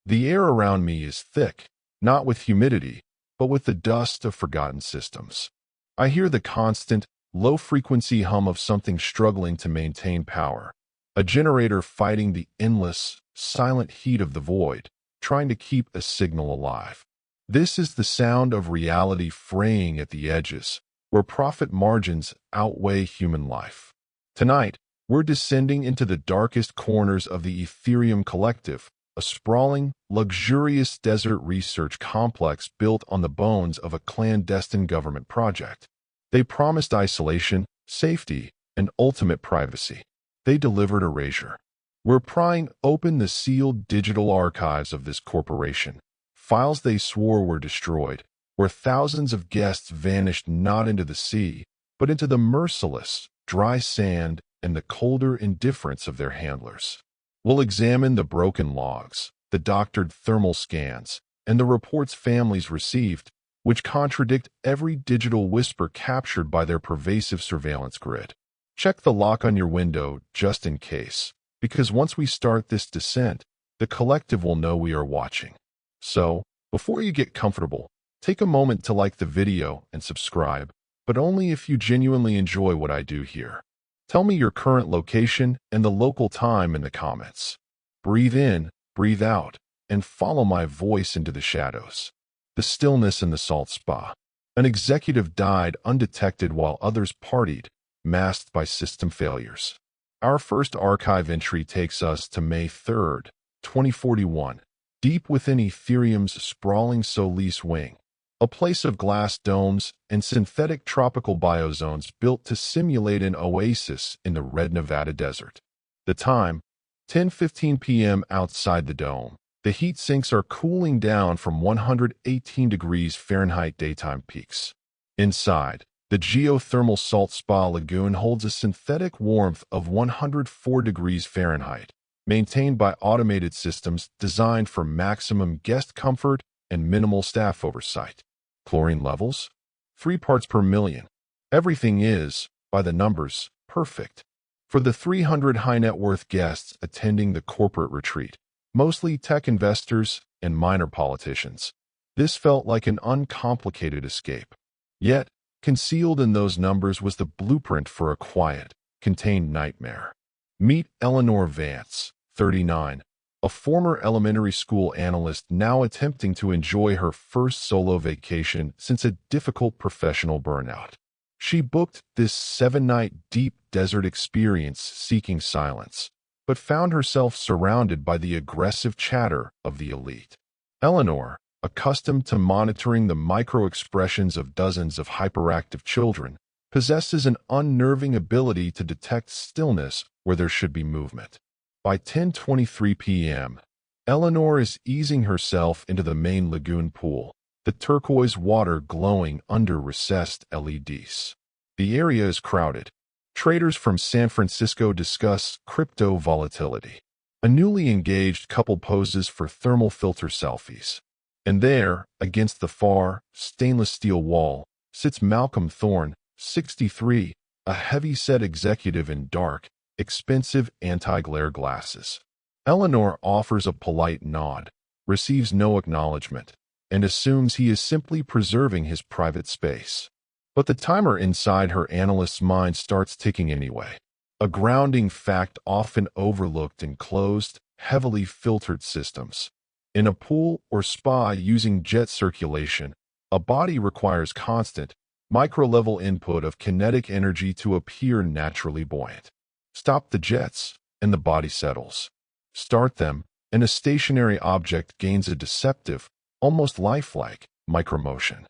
The air around me is thick, not with humidity, but with the dust of forgotten systems. I hear the constant, low-frequency hum of something struggling to maintain power, a generator fighting the endless, silent heat of the void, trying to keep a signal alive. This is the sound of reality fraying at the edges, where profit margins outweigh human life. Tonight, we're descending into the darkest corners of the Aetherium Collective, a sprawling, luxurious desert research complex built on the bones of a clandestine government project. They promised isolation, safety, and ultimate privacy. They delivered erasure. We're prying open the sealed digital archives of this corporation, files they swore were destroyed, where thousands of guests vanished not into the sea, but into the merciless, dry sand and the colder indifference of their handlers. We'll examine the broken logs, the doctored thermal scans, and the reports families received, which contradict every digital whisper captured by their pervasive surveillance grid. Check the lock on your window just in case, because once we start this descent, the collective will know we are watching. So, before you get comfortable, take a moment to like the video and subscribe, but only if you genuinely enjoy what I do here. Tell me your current location and the local time in the comments. Breathe in, breathe out, and follow my voice into the shadows. The stillness in the salt spa. An executive died undetected while others partied, masked by system failures. Our first archive entry takes us to May 3rd, 2041, deep within Aetherium's sprawling Solis wing, a place of glass domes and synthetic tropical biozones built to simulate an oasis in the red Nevada desert. The time, 10:15 p.m. outside the dome. The heat sinks are cooling down from 118 degrees Fahrenheit daytime peaks. Inside, the geothermal salt spa lagoon holds a synthetic warmth of 104 degrees Fahrenheit, maintained by automated systems designed for maximum guest comfort and minimal staff oversight. Chlorine levels? 3 parts per million. Everything is, by the numbers, perfect. For the 300 high-net-worth guests attending the corporate retreat, mostly tech investors and minor politicians, this felt like an uncomplicated escape. Yet, concealed in those numbers was the blueprint for a quiet, contained nightmare. Meet Eleanor Vance, 39, a former elementary school analyst now attempting to enjoy her first solo vacation since a difficult professional burnout. She booked this 7-night deep desert experience seeking silence, but found herself surrounded by the aggressive chatter of the elite. Eleanor, accustomed to monitoring the micro-expressions of dozens of hyperactive children, possesses an unnerving ability to detect stillness where there should be movement. By 10:23 p.m., Eleanor is easing herself into the main lagoon pool, the turquoise water glowing under recessed LEDs. The area is crowded. Traders from San Francisco discuss crypto volatility. A newly engaged couple poses for thermal filter selfies. And there, against the far, stainless steel wall, sits Malcolm Thorne, 63, a heavy-set executive in dark, expensive anti-glare glasses. Eleanor offers a polite nod, receives no acknowledgement, and assumes he is simply preserving his private space. But the timer inside her analyst's mind starts ticking anyway. A grounding fact often overlooked in closed, heavily filtered systems. In a pool or spa using jet circulation, a body requires constant, micro-level input of kinetic energy to appear naturally buoyant. Stop the jets, and the body settles. Start them, and a stationary object gains a deceptive, almost lifelike, micromotion.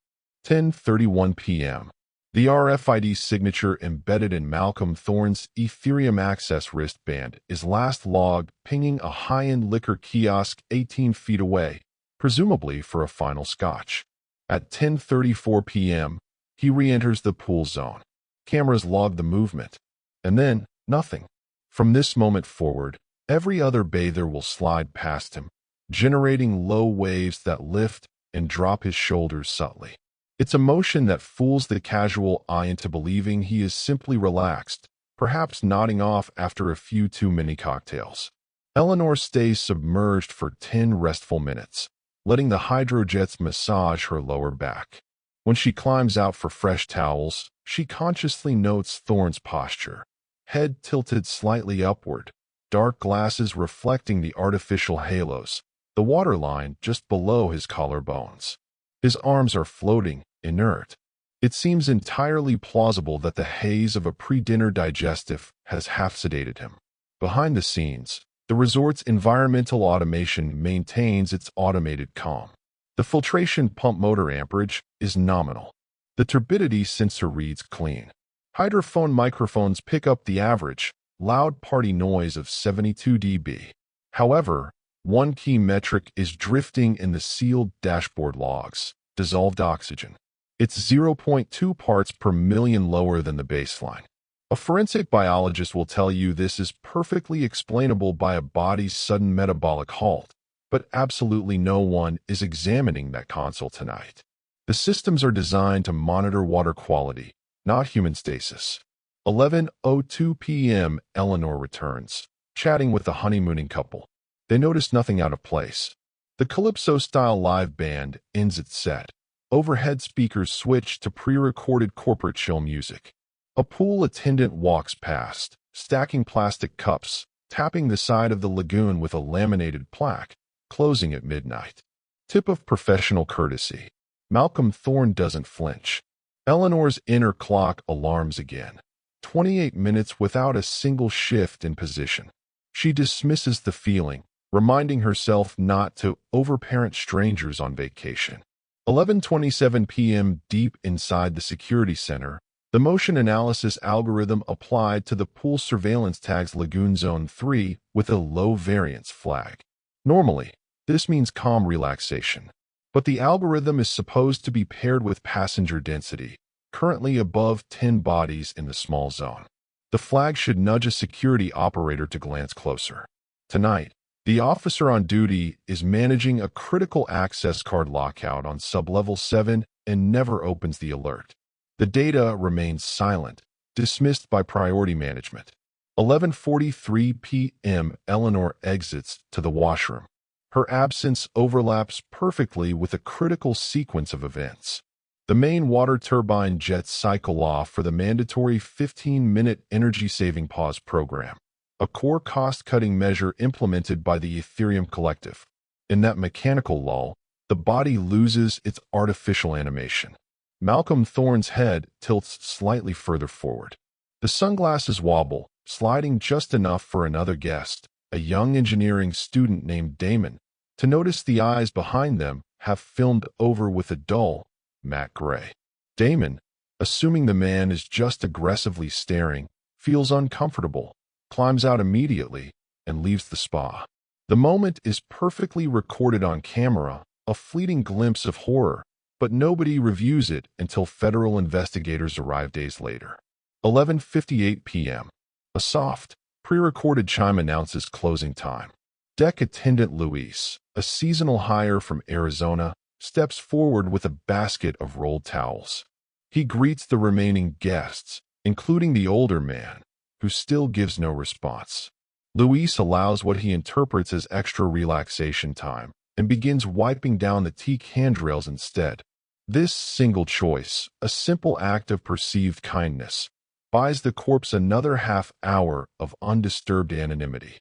10:31 p.m. The RFID signature embedded in Malcolm Thorne's Aetherium Access wristband is last logged pinging a high-end liquor kiosk 18 feet away, presumably for a final scotch. At 10:34 p.m., he re-enters the pool zone. Cameras log the movement. And then, nothing. From this moment forward, every other bather will slide past him, generating low waves that lift and drop his shoulders subtly. It's a motion that fools the casual eye into believing he is simply relaxed, perhaps nodding off after a few too many cocktails. Eleanor stays submerged for 10 restful minutes, letting the hydrojets massage her lower back. When she climbs out for fresh towels, she consciously notes Thorn's posture. Head tilted slightly upward, dark glasses reflecting the artificial halos, the waterline just below his collarbones. His arms are floating, inert. It seems entirely plausible that the haze of a pre-dinner digestive has half-sedated him. Behind the scenes, the resort's environmental automation maintains its automated calm. The filtration pump motor amperage is nominal. The turbidity sensor reads clean. Hydrophone microphones pick up the average, loud party noise of 72 dB. However, one key metric is drifting in the sealed dashboard logs: dissolved oxygen. It's 0.2 parts per million lower than the baseline. A forensic biologist will tell you this is perfectly explainable by a body's sudden metabolic halt, but absolutely no one is examining that console tonight. The systems are designed to monitor water quality, not human stasis. 11:02 p.m. Eleanor returns, chatting with the honeymooning couple. They notice nothing out of place. The Calypso-style live band ends its set. Overhead speakers switch to pre-recorded corporate chill music. A pool attendant walks past, stacking plastic cups, tapping the side of the lagoon with a laminated plaque, closing at midnight. Tip of professional courtesy. Malcolm Thorne doesn't flinch. Eleanor's inner clock alarms again. 28 minutes without a single shift in position. She dismisses the feeling, reminding herself not to overparent strangers on vacation. 11:27 p.m. Deep inside the security center, the motion analysis algorithm applied to the pool surveillance tags Lagoon Zone 3 with a low variance flag. Normally, this means calm relaxation, but the algorithm is supposed to be paired with passenger density, currently above 10 bodies in the small zone. The flag should nudge a security operator to glance closer. Tonight, the officer on duty is managing a critical access card lockout on sublevel 7 and never opens the alert. The data remains silent, dismissed by priority management. 11:43 p.m. Eleanor exits to the washroom. Her absence overlaps perfectly with a critical sequence of events. The main water turbine jets cycle off for the mandatory 15-minute energy-saving pause program, a core cost-cutting measure implemented by the Aetherium Collective. In that mechanical lull, the body loses its artificial animation. Malcolm Thorne's head tilts slightly further forward. The sunglasses wobble, sliding just enough for another guest, a young engineering student named Damon, to notice the eyes behind them have filmed over with a dull, matte gray. Damon, assuming the man is just aggressively staring, feels uncomfortable, climbs out immediately, and leaves the spa. The moment is perfectly recorded on camera, a fleeting glimpse of horror, but nobody reviews it until federal investigators arrive days later. 11:58 p.m. A soft, pre-recorded chime announces closing time. Deck attendant Luis, a seasonal hire from Arizona, steps forward with a basket of rolled towels. He greets the remaining guests, including the older man, who still gives no response. Luis allows what he interprets as extra relaxation time and begins wiping down the teak handrails instead. This single choice, a simple act of perceived kindness, buys the corpse another half hour of undisturbed anonymity.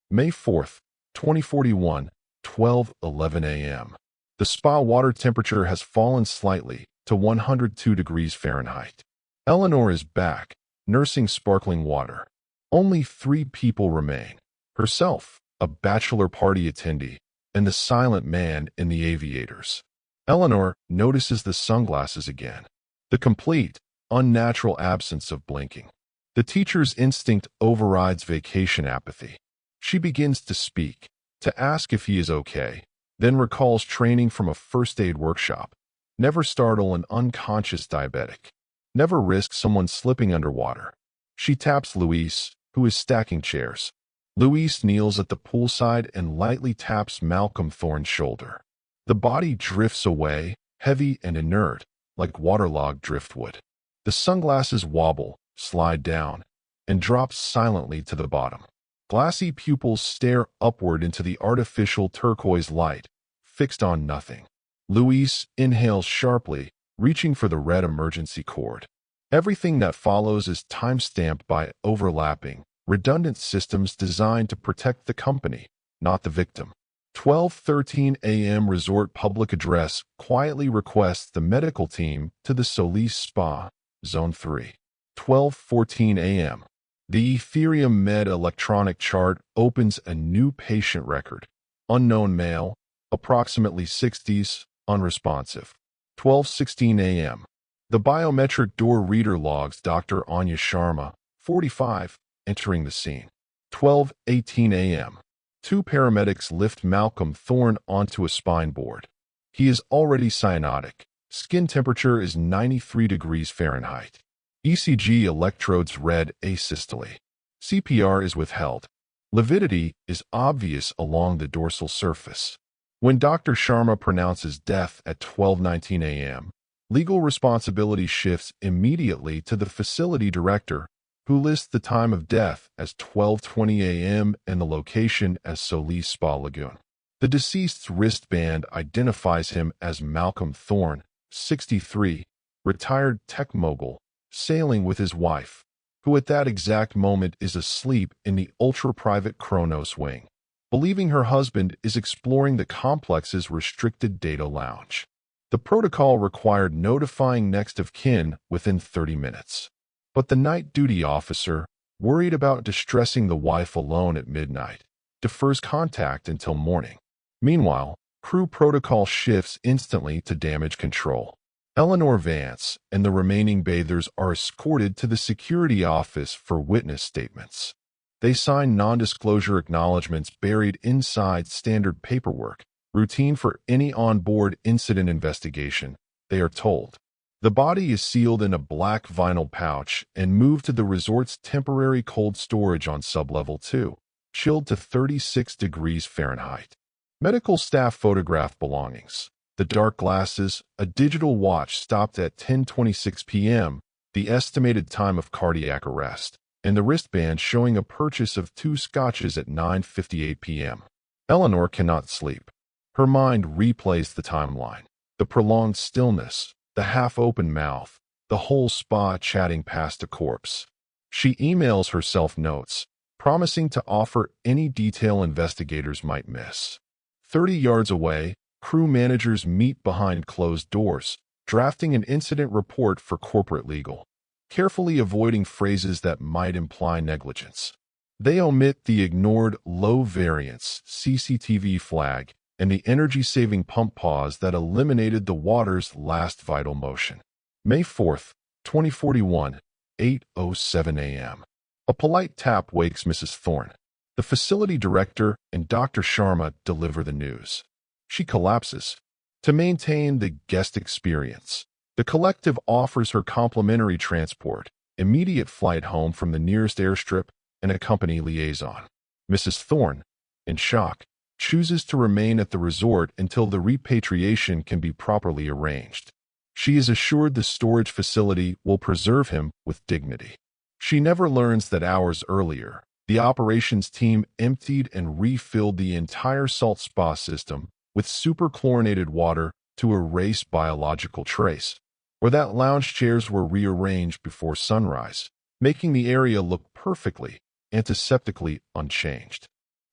May 4th, 2041, 12:11 a.m. The spa water temperature has fallen slightly to 102 degrees Fahrenheit. Eleanor is back, nursing sparkling water. Only 3 people remain: herself, a bachelor party attendee, and the silent man in the aviators. Eleanor notices the sunglasses again. The complete, unnatural absence of blinking. The teacher's instinct overrides vacation apathy. She begins to speak, to ask if he is okay, then recalls training from a first aid workshop. Never startle an unconscious diabetic. Never risk someone slipping underwater. She taps Luis, who is stacking chairs. Luis kneels at the poolside and lightly taps Malcolm Thorne's shoulder. The body drifts away, heavy and inert, like waterlogged driftwood. The sunglasses wobble, slide down, and drop silently to the bottom. Glassy pupils stare upward into the artificial turquoise light, fixed on nothing. Luis inhales sharply, reaching for the red emergency cord. Everything that follows is time-stamped by overlapping, redundant systems designed to protect the company, not the victim. 12:13 a.m. Resort public address quietly requests the medical team to the Solis Spa, Zone 3. 12:14 a.m. The Aetherium Med electronic chart opens a new patient record. Unknown male, approximately 60s, unresponsive. 12:16 a.m. The biometric door reader logs Dr. Anya Sharma, 45, entering the scene. 12:18 a.m. Two paramedics lift Malcolm Thorne onto a spine board. He is already cyanotic. Skin temperature is 93 degrees Fahrenheit. ECG electrodes read asystole. CPR is withheld. Lividity is obvious along the dorsal surface. When Dr. Sharma pronounces death at 12:19 a.m., legal responsibility shifts immediately to the facility director, who lists the time of death as 12:20 a.m. and the location as Solis Spa Lagoon. The deceased's wristband identifies him as Malcolm Thorne, 63, retired tech mogul, sailing with his wife, who at that exact moment is asleep in the ultra-private Kronos wing, believing her husband is exploring the complex's restricted data lounge. The protocol required notifying next of kin within 30 minutes. But the night duty officer, worried about distressing the wife alone at midnight, defers contact until morning. Meanwhile, crew protocol shifts instantly to damage control. Eleanor Vance and the remaining bathers are escorted to the security office for witness statements. They sign non-disclosure acknowledgments buried inside standard paperwork, routine for any on-board incident investigation, they are told. The body is sealed in a black vinyl pouch and moved to the resort's temporary cold storage on sublevel 2, chilled to 36 degrees Fahrenheit. Medical staff photograph belongings. The dark glasses, a digital watch stopped at 10:26 p.m., the estimated time of cardiac arrest, and the wristband showing a purchase of 2 scotches at 9:58 p.m. Eleanor cannot sleep. Her mind replays the timeline. The prolonged stillness, the half-open mouth, the whole spa chatting past a corpse. She emails herself notes, promising to offer any detail investigators might miss. 30 yards away, crew managers meet behind closed doors, drafting an incident report for corporate legal, carefully avoiding phrases that might imply negligence. They omit the ignored low-variance CCTV flag and the energy-saving pump pause that eliminated the water's last vital motion. May 4th, 2041, 8:07 a.m. A polite tap wakes Mrs. Thorne. The facility director and Dr. Sharma deliver the news. She collapses. To maintain the guest experience, the collective offers her complimentary transport, immediate flight home from the nearest airstrip, and a company liaison. Mrs. Thorne, in shock, chooses to remain at the resort until the repatriation can be properly arranged. She is assured the storage facility will preserve him with dignity. She never learns that hours earlier, the operations team emptied and refilled the entire salt spa system with superchlorinated water to erase biological trace, or that lounge chairs were rearranged before sunrise, making the area look perfectly, antiseptically unchanged.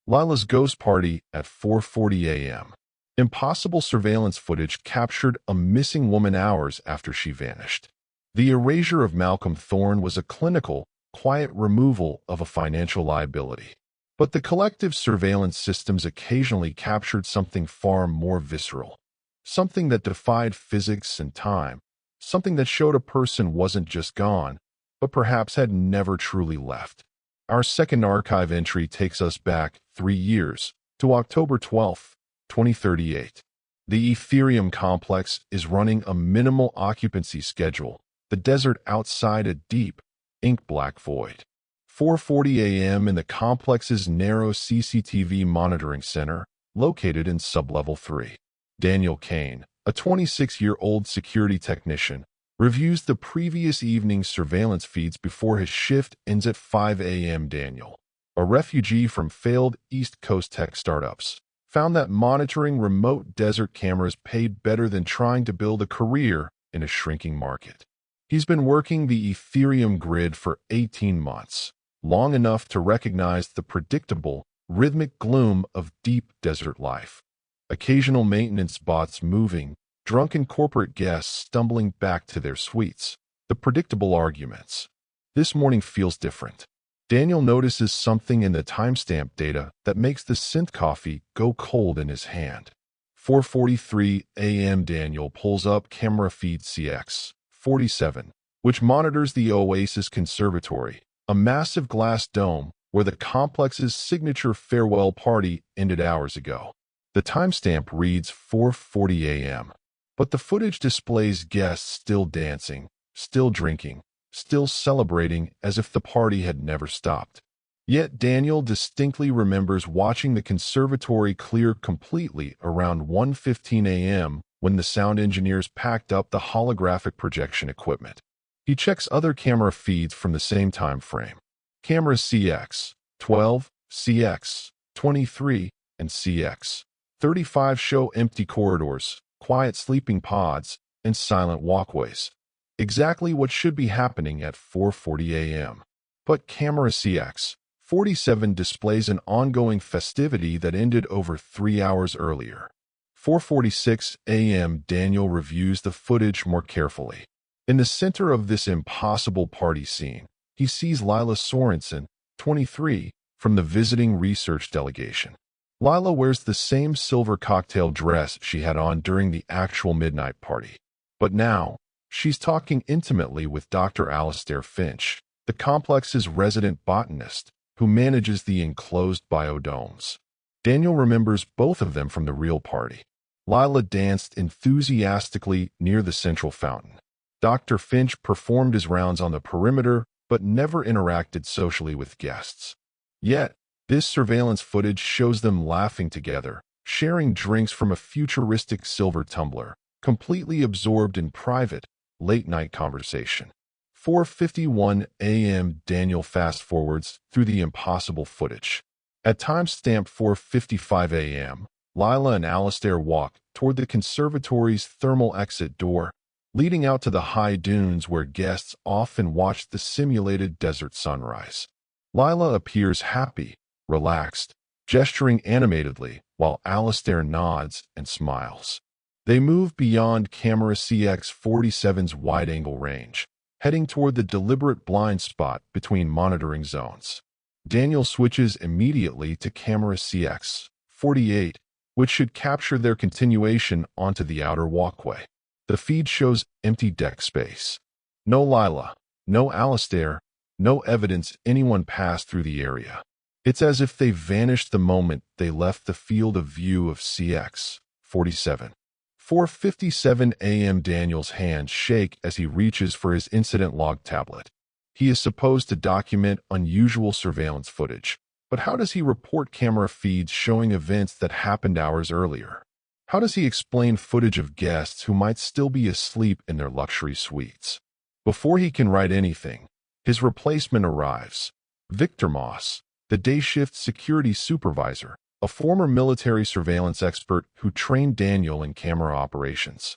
Lila's ghost party at 4:40 a.m. Impossible surveillance footage captured a missing woman hours after she vanished. The erasure of Malcolm Thorne was a clinical, quiet removal of a financial liability. But the collective surveillance systems occasionally captured something far more visceral, something that defied physics and time, something that showed a person wasn't just gone, but perhaps had never truly left. Our second archive entry takes us back 3 years to October 12, 2038. The Aetherium complex is running a minimal occupancy schedule, the desert outside a deep, ink-black void. 4:40 a.m. in the complex's narrow CCTV monitoring center, located in sublevel 3. Daniel Kane, a 26-year-old security technician, reviews the previous evening's surveillance feeds before his shift ends at 5 a.m. Daniel, a refugee from failed East Coast tech startups, found that monitoring remote desert cameras paid better than trying to build a career in a shrinking market. He's been working the Aetherium grid for 18 months, long enough to recognize the predictable, rhythmic gloom of deep desert life. Occasional maintenance bots moving, drunken corporate guests stumbling back to their suites. The predictable arguments. This morning feels different. Daniel notices something in the timestamp data that makes the synth coffee go cold in his hand. 4:43 a.m. Daniel pulls up camera feed CX47, which monitors the Oasis Conservatory, a massive glass dome where the complex's signature farewell party ended hours ago. The timestamp reads 4:40 a.m., but the footage displays guests still dancing, still drinking, still celebrating as if the party had never stopped. Yet Daniel distinctly remembers watching the conservatory clear completely around 1:15 a.m. when the sound engineers packed up the holographic projection equipment. He checks other camera feeds from the same time frame. Cameras CX12, CX23, and CX35 show empty corridors, quiet sleeping pods, and silent walkways. Exactly what should be happening at 4:40 a.m. But camera CX47 displays an ongoing festivity that ended over 3 hours earlier. 4:46 a.m. Daniel reviews the footage more carefully. In the center of this impossible party scene, he sees Lila Sorensen, 23, from the visiting research delegation. Lila wears the same silver cocktail dress she had on during the actual midnight party. But now, she's talking intimately with Dr. Alastair Finch, the complex's resident botanist, who manages the enclosed biodomes. Daniel remembers both of them from the real party. Lila danced enthusiastically near the central fountain. Dr. Finch performed his rounds on the perimeter, but never interacted socially with guests. Yet, this surveillance footage shows them laughing together, sharing drinks from a futuristic silver tumbler, completely absorbed in private, late-night conversation. 4:51 a.m. Daniel fast-forwards through the impossible footage. At timestamp 4:55 a.m., Lila and Alastair walk toward the conservatory's thermal exit door, leading out to the high dunes where guests often watch the simulated desert sunrise. Lila appears happy, relaxed, gesturing animatedly, while Alastair nods and smiles. They move beyond camera CX47's wide-angle range, heading toward the deliberate blind spot between monitoring zones. Daniel switches immediately to camera CX48, which should capture their continuation onto the outer walkway. The feed shows empty deck space. No Lila, no Alastair, no evidence anyone passed through the area. It's as if they vanished the moment they left the field of view of CX47. 4:57 a.m. Daniel's hands shake as he reaches for his incident log tablet. He is supposed to document unusual surveillance footage, but how does he report camera feeds showing events that happened hours earlier? How does he explain footage of guests who might still be asleep in their luxury suites? Before he can write anything, his replacement arrives. Victor Moss, the day shift security supervisor, a former military surveillance expert who trained Daniel in camera operations.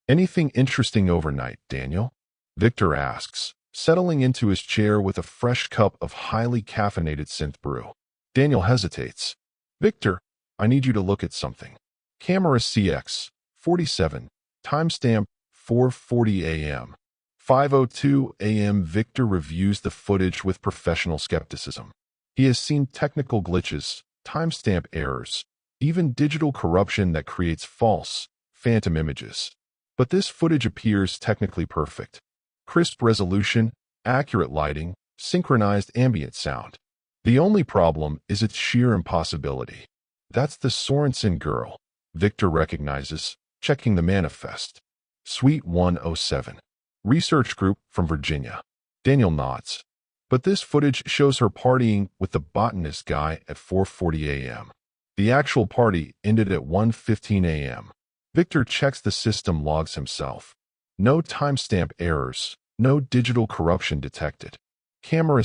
Anything interesting overnight, Daniel? Victor asks, settling into his chair with a fresh cup of highly caffeinated synth brew. Daniel hesitates. Victor, I need you to look at something. Camera CX47, timestamp 4:40 a.m. 5:02 a.m. Victor reviews the footage with professional skepticism. He has seen technical glitches, timestamp errors, even digital corruption that creates false, phantom images. But this footage appears technically perfect. Crisp resolution, accurate lighting, synchronized ambient sound. The only problem is its sheer impossibility. That's the Sorensen girl, Victor recognizes, checking the manifest. Suite 107. Research group from Virginia. Daniel nods. But this footage shows her partying with the botanist guy at 4:40 a.m. The actual party ended at 1:15 a.m. Victor checks the system logs himself. No timestamp errors, no digital corruption detected. Camera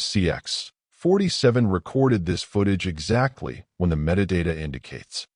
47 recorded this footage exactly when the metadata indicates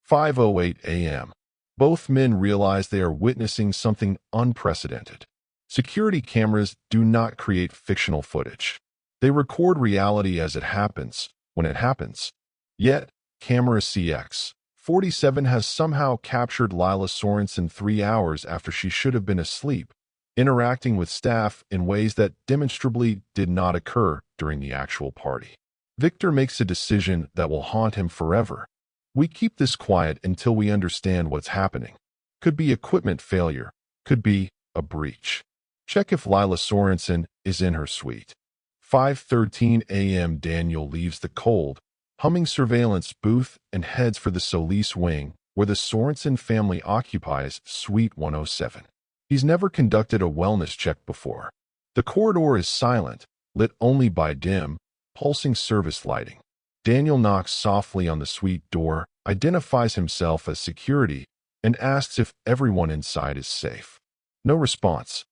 5:08 a.m. Both men realize they are witnessing something unprecedented. Security cameras do not create fictional footage. They record reality as it happens, when it happens. Yet, camera CX47 has somehow captured Lila Sorensen 3 hours after she should have been asleep, interacting with staff in ways that demonstrably did not occur during the actual party. Victor makes a decision that will haunt him forever. We keep this quiet until we understand what's happening. Could be equipment failure. Could be a breach. Check if Lila Sorensen is in her suite. 5:13 a.m. Daniel leaves the cold, humming surveillance booth and heads for the Solis wing, where the Sorensen family occupies Suite 107. He's never conducted a wellness check before. The corridor is silent, lit only by dim, pulsing service lighting. Daniel knocks softly on the suite door, identifies himself as security, and asks if everyone inside is safe. No response.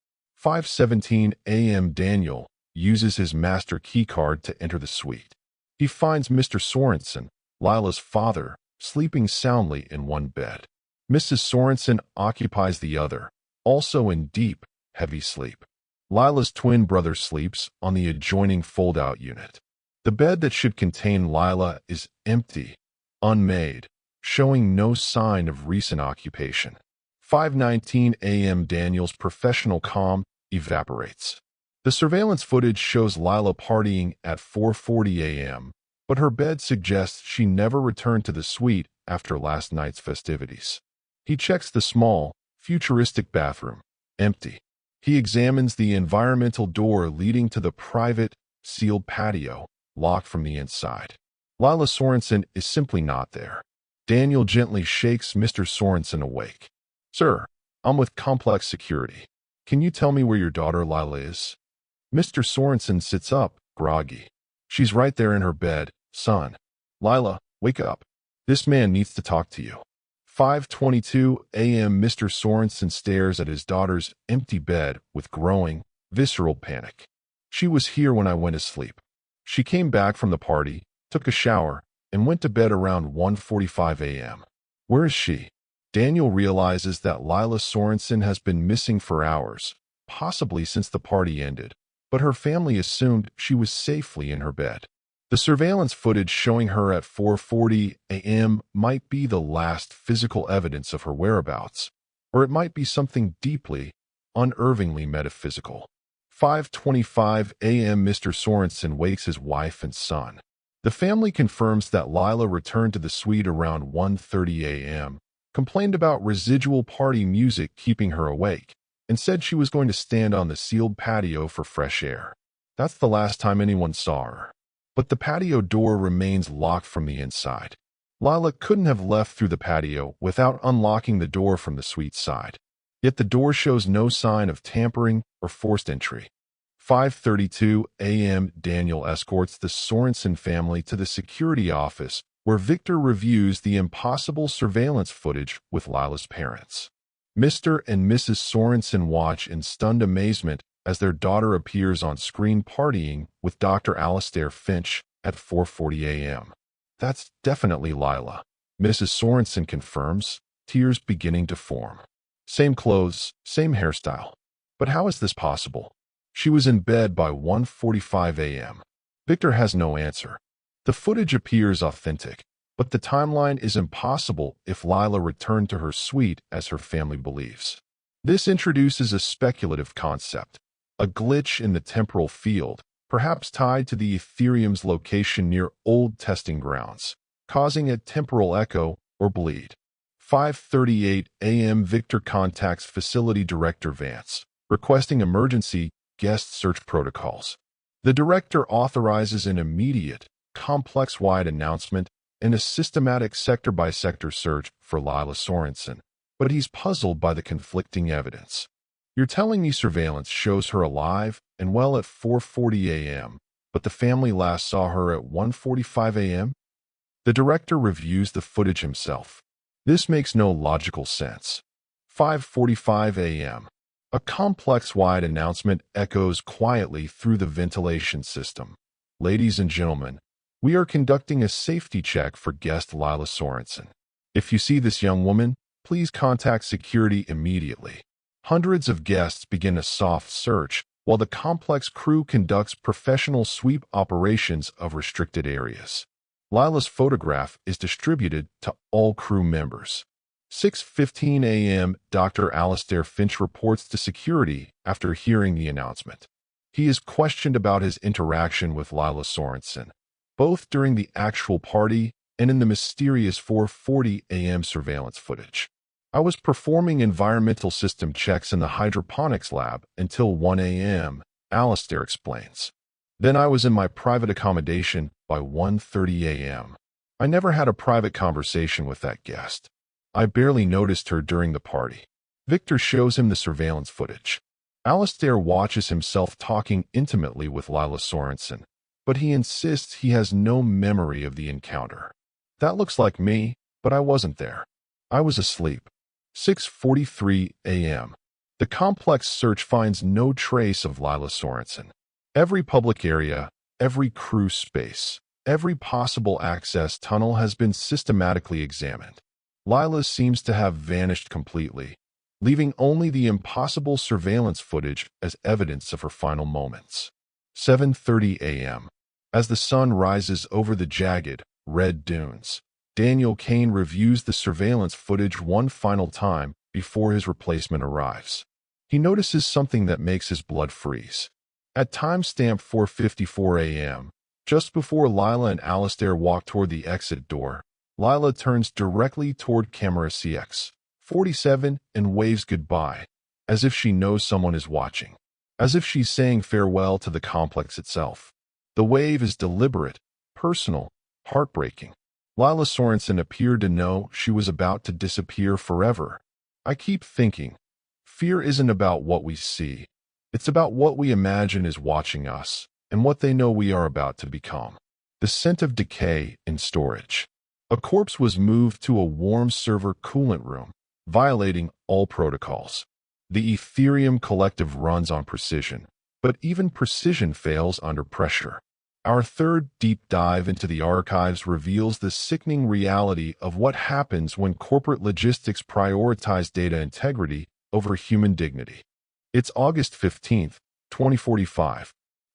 5:17 a.m. Daniel uses his master keycard to enter the suite. He finds Mr. Sorensen, Lila's father, sleeping soundly in one bed. Mrs. Sorensen occupies the other, also in deep, heavy sleep. Lila's twin brother sleeps on the adjoining fold-out unit. The bed that should contain Lila is empty, unmade, showing no sign of recent occupation. 5:19 a.m. Daniel's professional calm evaporates. The surveillance footage shows Lila partying at 4:40 a.m., but her bed suggests she never returned to the suite after last night's festivities. He checks the small, futuristic bathroom, empty. He examines the environmental door leading to the private, sealed patio, locked from the inside. Lila Sorensen is simply not there. Daniel gently shakes Mr. Sorensen awake. "Sir, I'm with Complex Security. Can you tell me where your daughter Lila is?" Mr. Sorensen sits up, groggy. "She's right there in her bed, son. Lila, wake up. This man needs to talk to you." 5:22 a.m. Mr. Sorensen stares at his daughter's empty bed with growing, visceral panic. "She was here when I went to sleep. She came back from the party, took a shower, and went to bed around 1:45 a.m. Where is she?" Daniel realizes that Lila Sorensen has been missing for hours, possibly since the party ended, but her family assumed she was safely in her bed. The surveillance footage showing her at 4:40 a.m. might be the last physical evidence of her whereabouts, or it might be something deeply, unnervingly metaphysical. 5:25 a.m. Mr. Sorensen wakes his wife and son. The family confirms that Lila returned to the suite around 1:30 a.m., complained about residual party music keeping her awake, and said she was going to stand on the sealed patio for fresh air. That's the last time anyone saw her. But the patio door remains locked from the inside. Lila couldn't have left through the patio without unlocking the door from the suite side. Yet the door shows no sign of tampering or forced entry. 5:32 a.m. Daniel escorts the Sorensen family to the security office, where Victor reviews the impossible surveillance footage with Lila's parents. Mr. and Mrs. Sorensen watch in stunned amazement as their daughter appears on screen partying with Dr. Alistair Finch at 4:40 a.m. That's definitely Lila, Mrs. Sorensen confirms, tears beginning to form. Same clothes, same hairstyle. But how is this possible? She was in bed by 1:45 a.m. Victor has no answer. The footage appears authentic, but the timeline is impossible if Lila returned to her suite as her family believes. This introduces a speculative concept, a glitch in the temporal field, perhaps tied to the Aetherium's location near old testing grounds, causing a temporal echo or bleed. 5:38 a.m. Victor contacts Facility Director Vance, requesting emergency guest search protocols. The director authorizes an immediate, complex-wide announcement and a systematic sector-by-sector search for Lila Sorensen, but he's puzzled by the conflicting evidence. "You're telling me surveillance shows her alive and well at 4:40 a.m., but the family last saw her at 1:45 a.m.? The director reviews the footage himself. This makes no logical sense. 5:45 a.m. A complex-wide announcement echoes quietly through the ventilation system. Ladies and gentlemen, we are conducting a safety check for guest Lila Sorensen. If you see this young woman, please contact security immediately. Hundreds of guests begin a soft search, while the complex crew conducts professional sweep operations of restricted areas. Lila's photograph is distributed to all crew members. 6:15 a.m. Dr. Alistair Finch reports to security after hearing the announcement. He is questioned about his interaction with Lila Sorensen, both during the actual party and in the mysterious 4:40 a.m. surveillance footage. I was performing environmental system checks in the hydroponics lab until 1 a.m., Alistair explains. Then I was in my private accommodation by 1:30 a.m. I never had a private conversation with that guest. I barely noticed her during the party. Victor shows him the surveillance footage. Alistair watches himself talking intimately with Lila Sorensen, but he insists he has no memory of the encounter. That looks like me, but I wasn't there. I was asleep. 6:43 a.m. The complex search finds no trace of Lila Sorensen. Every public area, every crew space, every possible access tunnel has been systematically examined. Lila seems to have vanished completely, leaving only the impossible surveillance footage as evidence of her final moments. 7:30 a.m. As the sun rises over the jagged, red dunes, Daniel Kane reviews the surveillance footage one final time before his replacement arrives. He notices something that makes his blood freeze. At timestamp 4:54 a.m., just before Lila and Alistair walk toward the exit door, Lila turns directly toward camera CX-47 and waves goodbye, as if she knows someone is watching, as if she's saying farewell to the complex itself. The wave is deliberate, personal, heartbreaking. Lila Sorensen appeared to know she was about to disappear forever. I keep thinking, fear isn't about what we see. It's about what we imagine is watching us and what they know we are about to become. The scent of decay in storage. A corpse was moved to a warm server coolant room, violating all protocols. The Aetherium Collective runs on precision, but even precision fails under pressure. Our third deep dive into the archives reveals the sickening reality of what happens when corporate logistics prioritize data integrity over human dignity. It's August 15th, 2045,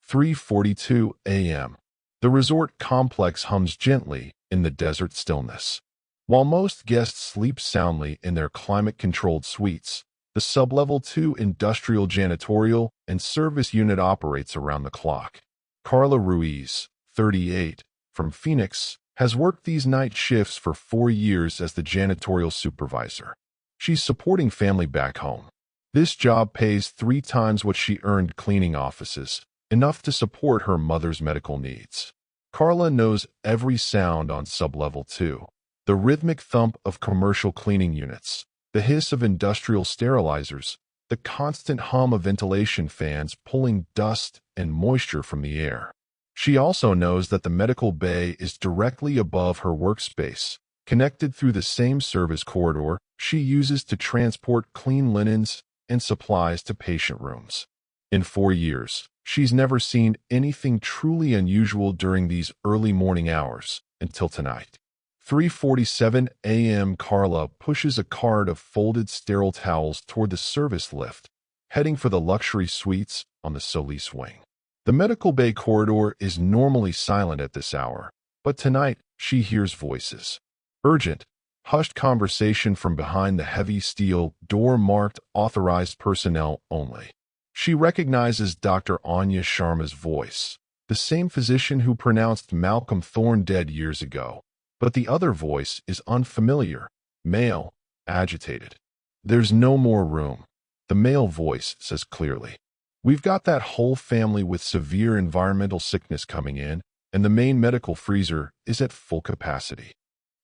3:42 a.m. The resort complex hums gently in the desert stillness. While most guests sleep soundly in their climate-controlled suites, the Sub-Level 2 industrial janitorial and service unit operates around the clock. Carla Ruiz, 38, from Phoenix, has worked these night shifts for 4 years as the janitorial supervisor. She's supporting family back home. This job pays 3 times what she earned cleaning offices, enough to support her mother's medical needs. Carla knows every sound on Sub-Level 2. The rhythmic thump of commercial cleaning units, the hiss of industrial sterilizers, the constant hum of ventilation fans pulling dust and moisture from the air. She also knows that the medical bay is directly above her workspace, connected through the same service corridor she uses to transport clean linens and supplies to patient rooms. In 4 years, she's never seen anything truly unusual during these early morning hours until tonight. 3:47 a.m. Carla pushes a cart of folded sterile towels toward the service lift, heading for the luxury suites on the Solis wing. The medical bay corridor is normally silent at this hour, but tonight she hears voices. Urgent, hushed conversation from behind the heavy steel door marked authorized personnel only. She recognizes Dr. Anya Sharma's voice, the same physician who pronounced Malcolm Thorne dead years ago. But the other voice is unfamiliar, male, agitated. There's no more room, the male voice says clearly. We've got that whole family with severe environmental sickness coming in, and the main medical freezer is at full capacity.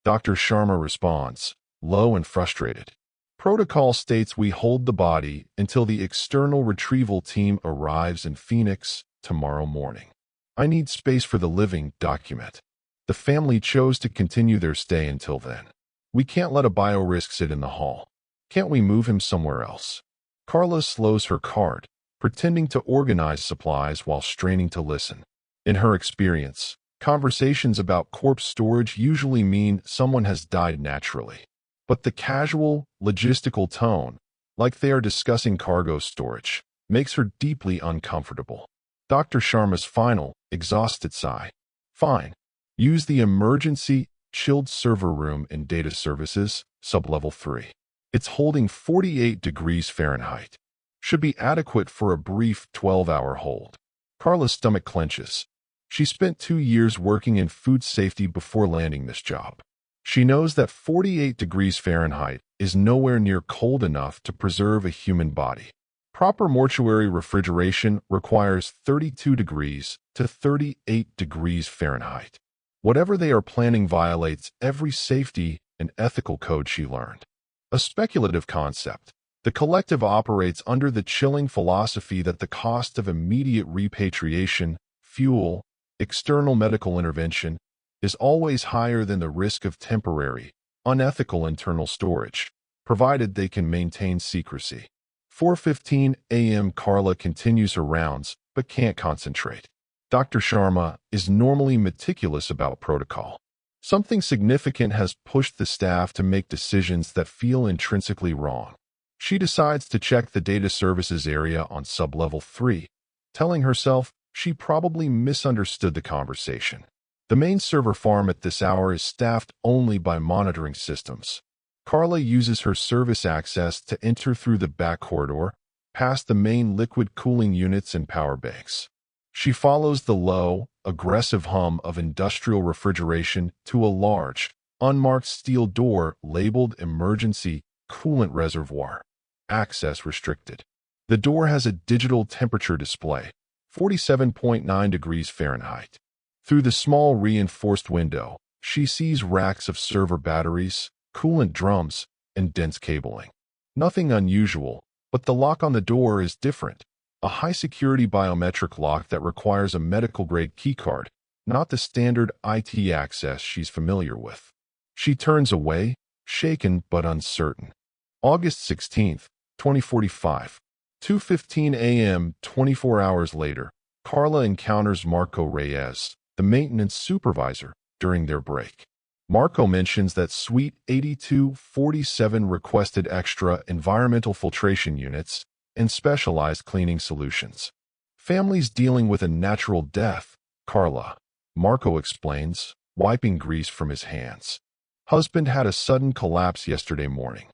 Dr. Sharma responds, low and frustrated. Protocol states we hold the body until the external retrieval team arrives in Phoenix tomorrow morning. I need space for the living document. The family chose to continue their stay until then. We can't let a biorisk sit in the hall. Can't we move him somewhere else? Carla slows her cart, pretending to organize supplies while straining to listen. In her experience, conversations about corpse storage usually mean someone has died naturally. But the casual, logistical tone, like they are discussing cargo storage, makes her deeply uncomfortable. Dr. Sharma's final, exhausted sigh. Fine. Use the emergency chilled server room in data services, sublevel 3. It's holding 48 degrees Fahrenheit. Should be adequate for a brief 12-hour hold. Carla's stomach clenches. She spent 2 years working in food safety before landing this job. She knows that 48 degrees Fahrenheit is nowhere near cold enough to preserve a human body. Proper mortuary refrigeration requires 32 degrees to 38 degrees Fahrenheit. Whatever they are planning violates every safety and ethical code she learned. A speculative concept, the collective operates under the chilling philosophy that the cost of immediate repatriation, fuel, external medical intervention is always higher than the risk of temporary, unethical internal storage, provided they can maintain secrecy. 4:15 a.m. Carla continues her rounds, but can't concentrate. Dr. Sharma is normally meticulous about protocol. Something significant has pushed the staff to make decisions that feel intrinsically wrong. She decides to check the data services area on sublevel 3, telling herself she probably misunderstood the conversation. The main server farm at this hour is staffed only by monitoring systems. Carla uses her service access to enter through the back corridor, past the main liquid cooling units and power banks. She follows the low, aggressive hum of industrial refrigeration to a large, unmarked steel door labeled Emergency Coolant Reservoir. Access restricted. The door has a digital temperature display, 47.9 degrees Fahrenheit. Through the small reinforced window, she sees racks of server batteries, coolant drums, and dense cabling. Nothing unusual, but the lock on the door is different. A high-security biometric lock that requires a medical-grade keycard, not the standard IT access she's familiar with. She turns away, shaken but uncertain. August 16th, 2045. 2:15 a.m. 24 hours later, Carla encounters Marco Reyes, the maintenance supervisor, during their break. Marco mentions that Suite 8247 requested extra environmental filtration units and specialized cleaning solutions. Families dealing with a natural death, Carla, Marco explains, wiping grease from his hands. Husband had a sudden collapse yesterday morning.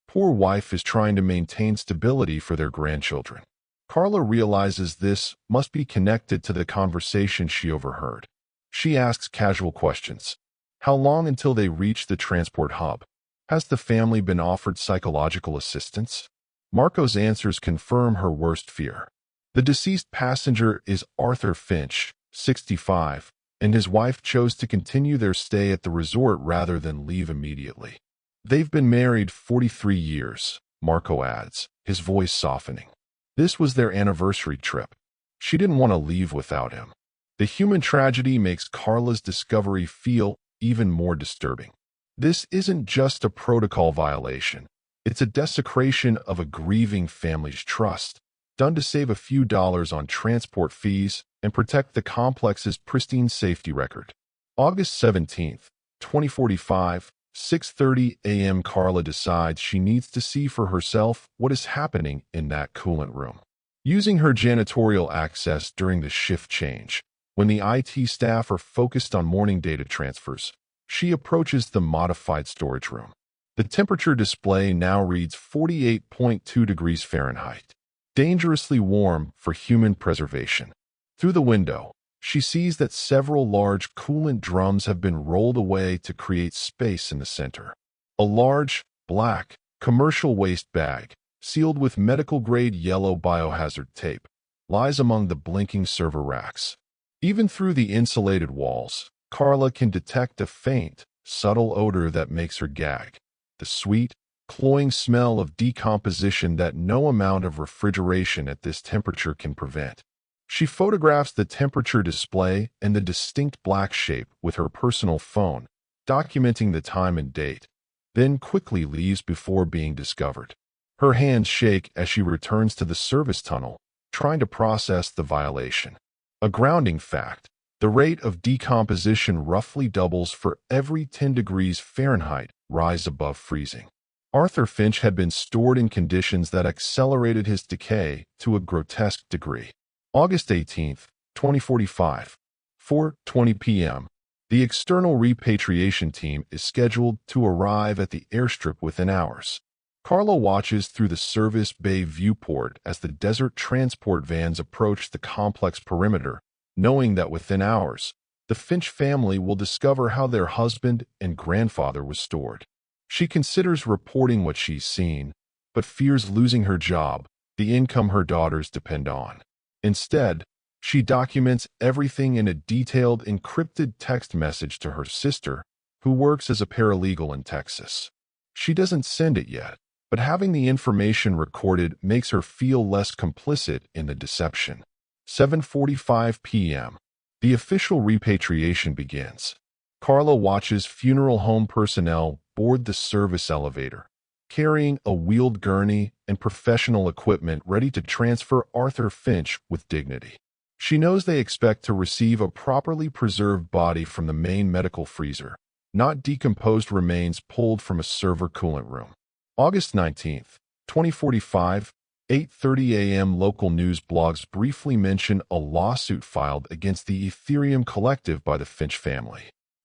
Poor wife is trying to maintain stability for their grandchildren. Carla realizes this must be connected to the conversation she overheard. She asks casual questions. How long until they reach the transport hub? Has the family been offered psychological assistance? Marco's answers confirm her worst fear. The deceased passenger is Arthur Finch, 65, and his wife chose to continue their stay at the resort rather than leave immediately. They've been married 43 years, Marco adds, his voice softening. This was their anniversary trip. She didn't want to leave without him. The human tragedy makes Carla's discovery feel even more disturbing. This isn't just a protocol violation. It's a desecration of a grieving family's trust, done to save a few dollars on transport fees and protect the complex's pristine safety record. August 17th, 2045, 6:30 a.m. Carla decides she needs to see for herself what is happening in that coolant room. Using her janitorial access during the shift change, when the IT staff are focused on morning data transfers, she approaches the modified storage room. The temperature display now reads 48.2 degrees Fahrenheit, dangerously warm for human preservation. Through the window, she sees that several large coolant drums have been rolled away to create space in the center. A large, black, commercial waste bag, sealed with medical-grade yellow biohazard tape, lies among the blinking server racks. Even through the insulated walls, Carla can detect a faint, subtle odor that makes her gag. The sweet, cloying smell of decomposition that no amount of refrigeration at this temperature can prevent. She photographs the temperature display and the distinct black shape with her personal phone, documenting the time and date, then quickly leaves before being discovered. Her hands shake as she returns to the service tunnel, trying to process the violation. A grounding fact, The rate of decomposition roughly doubles for every 10 degrees Fahrenheit rise above freezing. Arthur Finch had been stored in conditions that accelerated his decay to a grotesque degree. August 18, 2045, 4:20 p.m. The external repatriation team is scheduled to arrive at the airstrip within hours. Carla watches through the service bay viewport as the desert transport vans approach the complex perimeter, knowing that within hours, the Finch family will discover how their husband and grandfather was stored. She considers reporting what she's seen, but fears losing her job, the income her daughters depend on. Instead, she documents everything in a detailed encrypted text message to her sister, who works as a paralegal in Texas. She doesn't send it yet, but having the information recorded makes her feel less complicit in the deception. 7:45 p.m. The official repatriation begins. Carla watches funeral home personnel board the service elevator, carrying a wheeled gurney and professional equipment ready to transfer Arthur Finch with dignity. She knows they expect to receive a properly preserved body from the main medical freezer, not decomposed remains pulled from a server coolant room. August 19th, 2045, 8:30 a.m. Local news blogs briefly mention a lawsuit filed against the Aetherium Collective by the Finch family.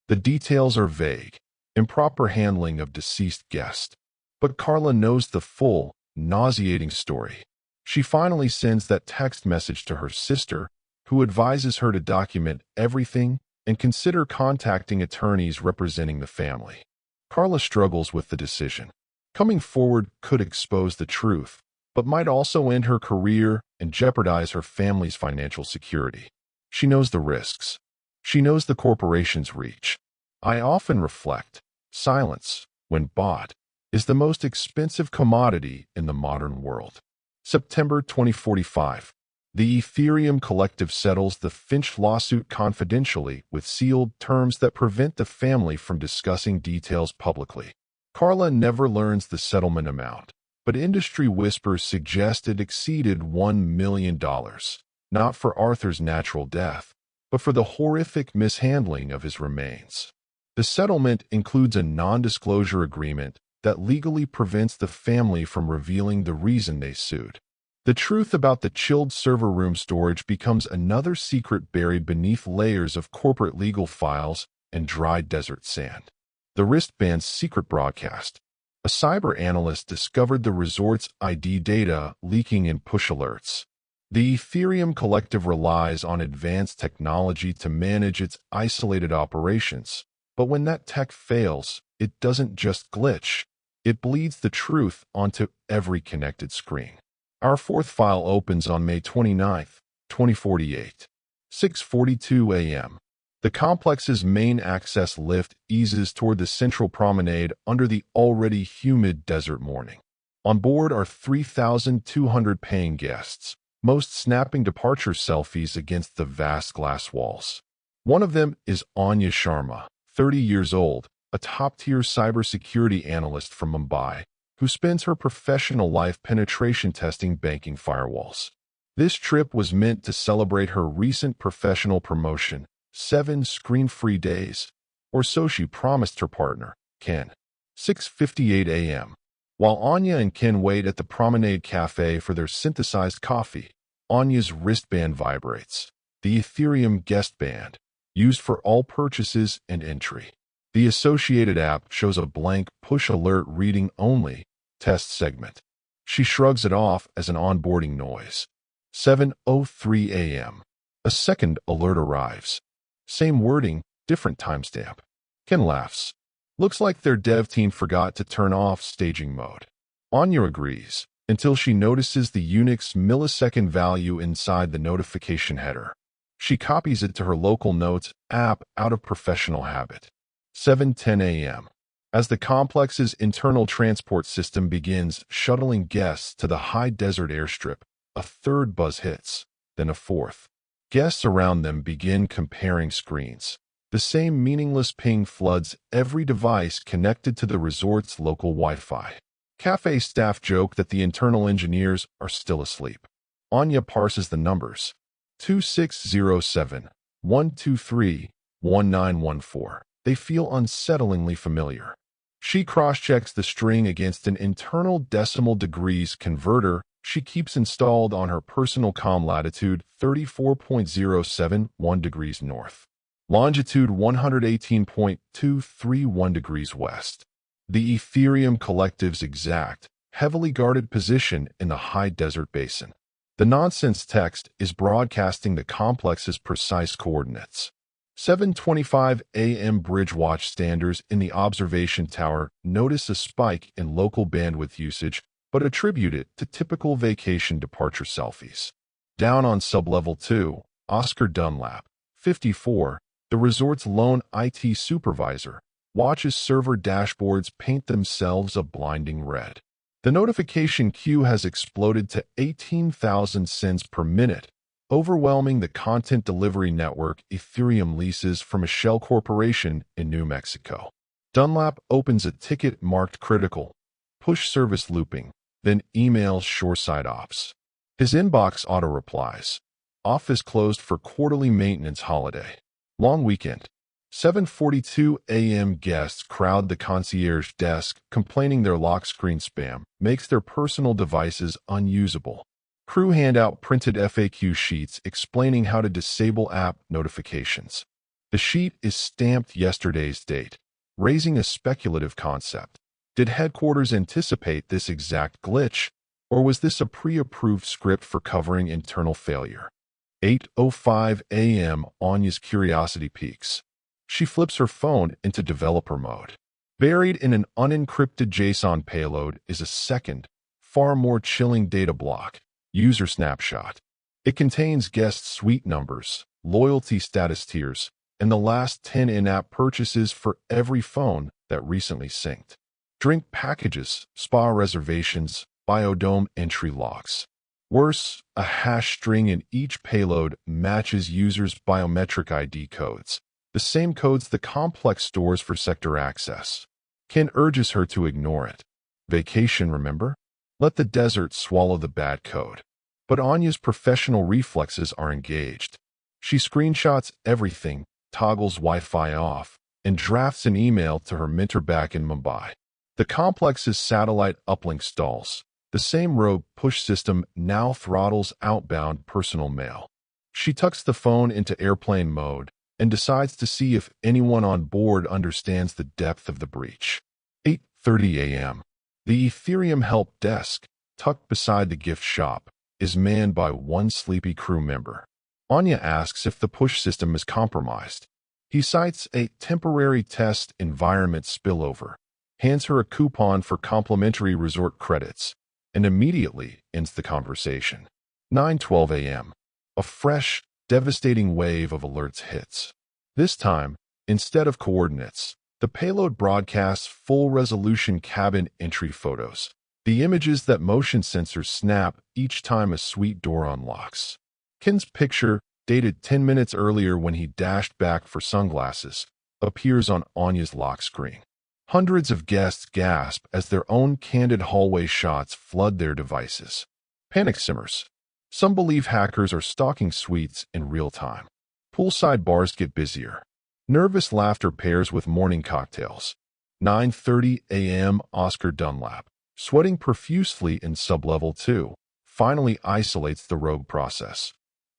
The details are vague, improper handling of deceased guests. But Carla knows the full, nauseating story. She finally sends that text message to her sister, who advises her to document everything and consider contacting attorneys representing the family. Carla struggles with the decision. Coming forward could expose the truth, but might also end her career and jeopardize her family's financial security. She knows the risks. She knows the corporation's reach. I often reflect, silence, when bought, is the most expensive commodity in the modern world. September 2045. The Aetherium Collective settles the Finch lawsuit confidentially with sealed terms that prevent the family from discussing details publicly. Carla never learns the settlement amount, but industry whispers suggest it exceeded $1 million, not for Arthur's natural death, but for the horrific mishandling of his remains. The settlement includes a non-disclosure agreement that legally prevents the family from revealing the reason they sued. The truth about the chilled server room storage becomes another secret buried beneath layers of corporate legal files and dry desert sand. The wristband's secret broadcast. A cyber analyst discovered the resort's ID data leaking in push alerts. The Aetherium Collective relies on advanced technology to manage its isolated operations, but when that tech fails, it doesn't just glitch. It bleeds the truth onto every connected screen. Our fourth file opens on May 29, 2048. 6:42 a.m. The complex's main access lift eases toward the central promenade under the already humid desert morning. On board are 3,200 paying guests, most snapping departure selfies against the vast glass walls. One of them is Anya Sharma, 30 years old, a top-tier cybersecurity analyst from Mumbai, who spends her professional life penetration testing banking firewalls. This trip was meant to celebrate her recent professional promotion, 7 screen-free days, or so she promised her partner, Ken. 6:58 a.m. While Anya and Ken wait at the Promenade Cafe for their synthesized coffee, Anya's wristband vibrates. The Aetherium guest band, used for all purchases and entry. The associated app shows a blank push alert reading only, test segment. She shrugs it off as an onboarding noise. 7:03 a.m. A second alert arrives. Same wording, different timestamp. Ken laughs. Looks like their dev team forgot to turn off staging mode. Anya agrees, until she notices the Unix millisecond value inside the notification header. She copies it to her local notes app out of professional habit. 7:10 a.m. As the complex's internal transport system begins shuttling guests to the high desert airstrip, a third buzz hits, then a fourth. Guests around them begin comparing screens. The same meaningless ping floods every device connected to the resort's local Wi-Fi. Cafe staff joke that the internal engineers are still asleep. Anya parses the numbers. 2607, 1231914. They feel unsettlingly familiar. She cross-checks the string against an internal decimal degrees converter she keeps installed on her personal comm latitude 34.071 degrees north, longitude 118.231 degrees west. The Aetherium Collective's exact, heavily guarded position in the high desert basin. The nonsense text is broadcasting the complex's precise coordinates. 7:25 a.m. bridge watch standers in the observation tower notice a spike in local bandwidth usage but attribute it to typical vacation departure selfies. Down on sublevel 2, Oscar Dunlap, 54, the resort's lone IT supervisor, watches server dashboards paint themselves a blinding red. The notification queue has exploded to 18,000 cents per minute, overwhelming the content delivery network Aetherium leases from a shell corporation in New Mexico. Dunlap opens a ticket marked critical, push service looping, then emails shoreside ops. His inbox auto-replies. Office closed for quarterly maintenance holiday. Long weekend. 7:42 a.m. guests crowd the concierge desk, complaining their lock screen spam makes their personal devices unusable. Crew hand out printed FAQ sheets explaining how to disable app notifications. The sheet is stamped yesterday's date, raising a speculative concept. Did headquarters anticipate this exact glitch, or was this a pre-approved script for covering internal failure? 8:05 a.m. Anya's curiosity peaks. She flips her phone into developer mode. Buried in an unencrypted JSON payload is a second, far more chilling data block, user snapshot. It contains guest suite numbers, loyalty status tiers, and the last 10 in-app purchases for every phone that recently synced. Drink packages, spa reservations, biodome entry logs. Worse, a hash string in each payload matches users' biometric ID codes, the same codes the complex stores for sector access. Ken urges her to ignore it. Vacation, remember? Let the desert swallow the bad code. But Anya's professional reflexes are engaged. She screenshots everything, toggles Wi-Fi off, and drafts an email to her mentor back in Mumbai. The complex's satellite uplink stalls. The same rogue push system now throttles outbound personal mail. She tucks the phone into airplane mode and decides to see if anyone on board understands the depth of the breach. 8:30 a.m. The Aetherium help desk, tucked beside the gift shop, is manned by one sleepy crew member. Anya asks if the push system is compromised. He cites a temporary test environment spillover, hands her a coupon for complimentary resort credits, and immediately ends the conversation. 9:12 a.m. A fresh, devastating wave of alerts hits. This time, instead of coordinates, the payload broadcasts full-resolution cabin entry photos, the images that motion sensors snap each time a suite door unlocks. Ken's picture, dated 10 minutes earlier when he dashed back for sunglasses, appears on Anya's lock screen. Hundreds of guests gasp as their own candid hallway shots flood their devices. Panic simmers. Some believe hackers are stalking suites in real time. Poolside bars get busier. Nervous laughter pairs with morning cocktails. 9:30 a.m. Oscar Dunlap, sweating profusely in sublevel 2, finally isolates the rogue process.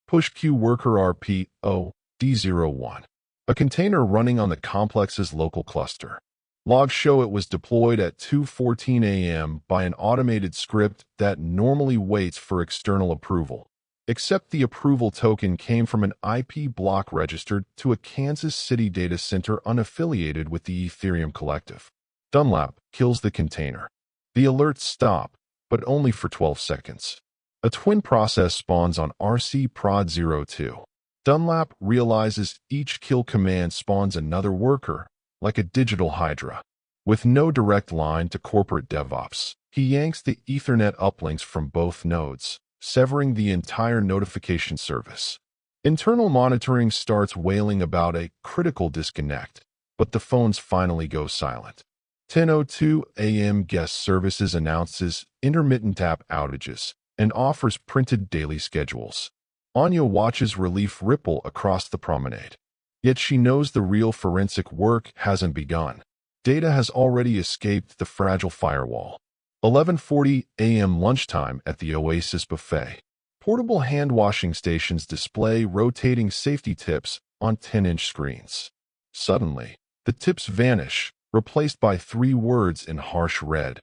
Push queue worker RPO D01, a container running on the complex's local cluster. Logs show it was deployed at 2:14 a.m. by an automated script that normally waits for external approval, except the approval token came from an IP block registered to a Kansas City data center unaffiliated with the Aetherium Collective. Dunlap kills the container. The alerts stop, but only for 12 seconds. A twin process spawns on RC Prod 02. Dunlap realizes each kill command spawns another worker, like a digital hydra. With no direct line to corporate DevOps, he yanks the Ethernet uplinks from both nodes, severing the entire notification service. Internal monitoring starts wailing about a critical disconnect, but the phones finally go silent. 10:02 a.m. Guest Services announces intermittent app outages and offers printed daily schedules. Anya watches relief ripple across the promenade. Yet she knows the real forensic work hasn't begun. Data has already escaped the fragile firewall. 11:40 a.m. lunchtime at the Oasis Buffet. Portable hand-washing stations display rotating safety tips on 10-inch screens. Suddenly, the tips vanish, replaced by 3 words in harsh red.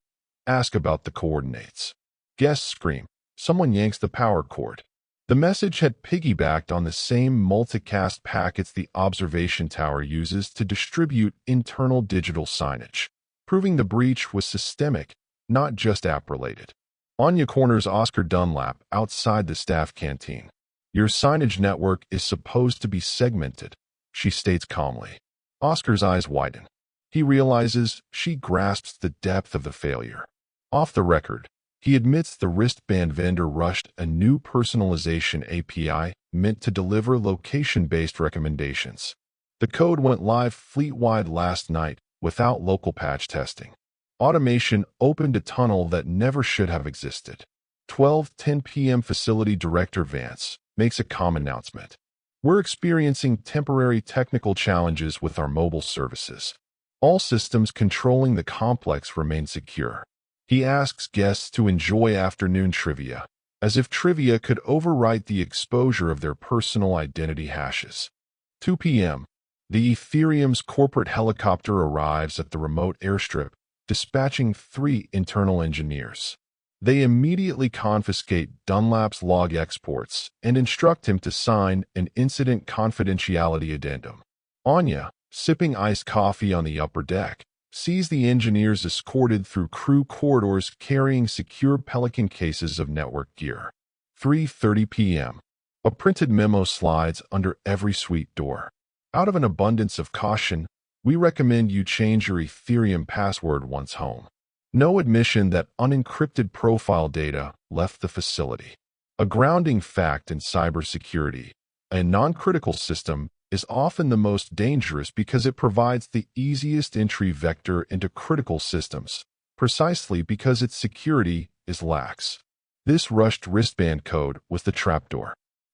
Ask about the coordinates. Guests scream. Someone yanks the power cord. The message had piggybacked on the same multicast packets the observation tower uses to distribute internal digital signage, proving the breach was systemic, not just app-related. Anya corners Oscar Dunlap outside the staff canteen. Your signage network is supposed to be segmented, she states calmly. Oscar's eyes widen. He realizes she grasps the depth of the failure. Off the record, he admits the wristband vendor rushed a new personalization API meant to deliver location-based recommendations. The code went live fleet-wide last night without local patch testing. Automation opened a tunnel that never should have existed. 12:10 p.m. Facility Director Vance makes a calm announcement. We're experiencing temporary technical challenges with our mobile services. All systems controlling the complex remain secure. He asks guests to enjoy afternoon trivia, as if trivia could overwrite the exposure of their personal identity hashes. 2 p.m. The Aetherium's corporate helicopter arrives at the remote airstrip, dispatching 3 internal engineers. They immediately confiscate Dunlap's log exports and instruct him to sign an incident confidentiality addendum. Anya, sipping iced coffee on the upper deck, sees the engineers escorted through crew corridors carrying secure Pelican cases of network gear. 3:30 p.m. A printed memo slides under every suite door. Out of an abundance of caution, we recommend you change your Aetherium password once home. No admission that unencrypted profile data left the facility. A grounding fact in cybersecurity. A non-critical system is often the most dangerous because it provides the easiest entry vector into critical systems, precisely because its security is lax. This rushed wristband code was the trapdoor.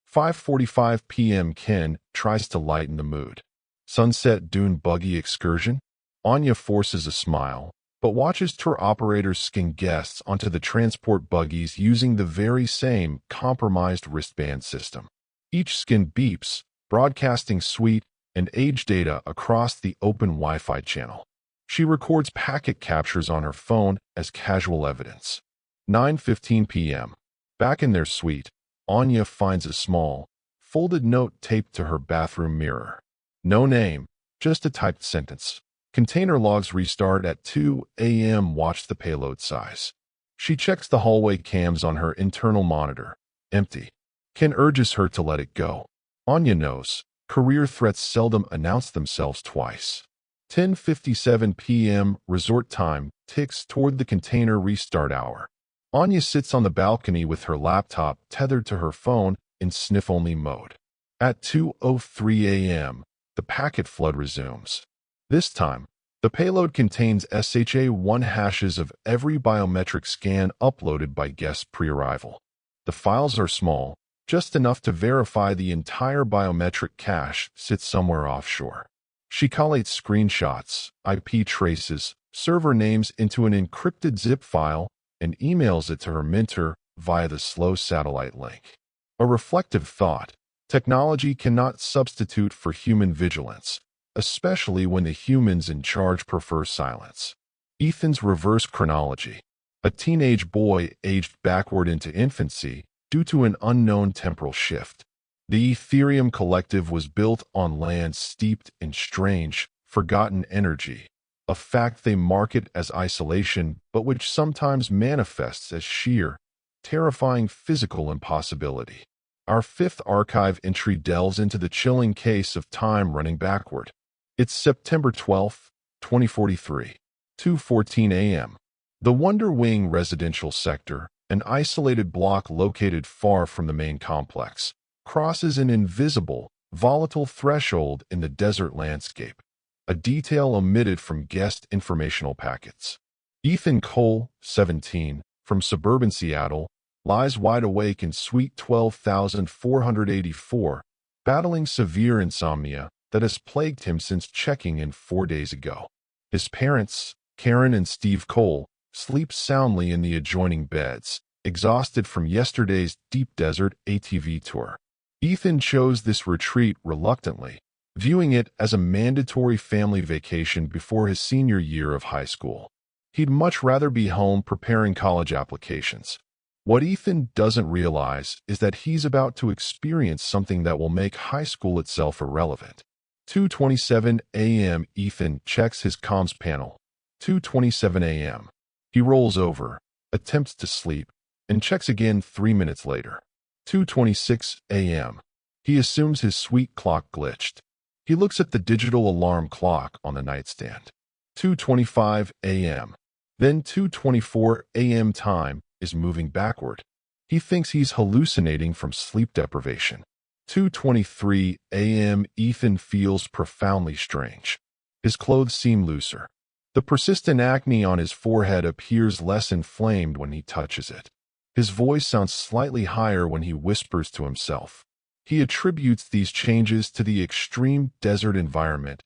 5:45 p.m. Ken tries to lighten the mood. Sunset Dune buggy excursion? Anya forces a smile, but watches tour operators skin guests onto the transport buggies using the very same compromised wristband system. Each skin beeps, broadcasting suite and age data across the open Wi-Fi channel. She records packet captures on her phone as casual evidence. 9:15 p.m. Back in their suite, Anya finds a small, folded note taped to her bathroom mirror. No name, just a typed sentence. Container logs restart at 2 a.m. Watch the payload size. She checks the hallway cams on her internal monitor. Empty. Ken urges her to let it go. Anya knows. Career threats seldom announce themselves twice. 10:57 p.m. Resort time ticks toward the container restart hour. Anya sits on the balcony with her laptop tethered to her phone in sniff-only mode. At 2:03 a.m., the packet flood resumes. This time, the payload contains SHA-1 hashes of every biometric scan uploaded by guests pre-arrival. The files are small, just enough to verify the entire biometric cache sits somewhere offshore. She collates screenshots, IP traces, server names into an encrypted zip file and emails it to her mentor via the slow satellite link. A reflective thought: technology cannot substitute for human vigilance, especially when the humans in charge prefer silence. Ethan's reverse chronology. A teenage boy aged backward into infancy due to an unknown temporal shift. The Aetherium Collective was built on land steeped in strange, forgotten energy, a fact they market as isolation but which sometimes manifests as sheer, terrifying physical impossibility. Our 5th archive entry delves into the chilling case of time running backward. It's September 12, 2043, 2:14 a.m. The Wonder Wing residential sector, an isolated block located far from the main complex, crosses an invisible, volatile threshold in the desert landscape, a detail omitted from guest informational packets. Ethan Cole, 17, from suburban Seattle, lies wide awake in Suite 12,484, battling severe insomnia that has plagued him since checking in 4 days ago. His parents, Karen and Steve Cole, sleep soundly in the adjoining beds, exhausted from yesterday's deep desert ATV tour. Ethan chose this retreat reluctantly, viewing it as a mandatory family vacation before his senior year of high school. He'd much rather be home preparing college applications. What Ethan doesn't realize is that he's about to experience something that will make high school itself irrelevant. 2:27 a.m. Ethan checks his comms panel. 2:27 a.m. He rolls over, attempts to sleep, and checks again 3 minutes later. 2:26 a.m. He assumes his suite clock glitched. He looks at the digital alarm clock on the nightstand. 2:25 a.m. Then 2:24 a.m. time is moving backward. He thinks he's hallucinating from sleep deprivation. 2:23 a.m. Ethan feels profoundly strange. His clothes seem looser. The persistent acne on his forehead appears less inflamed when he touches it. His voice sounds slightly higher when he whispers to himself. He attributes these changes to the extreme desert environment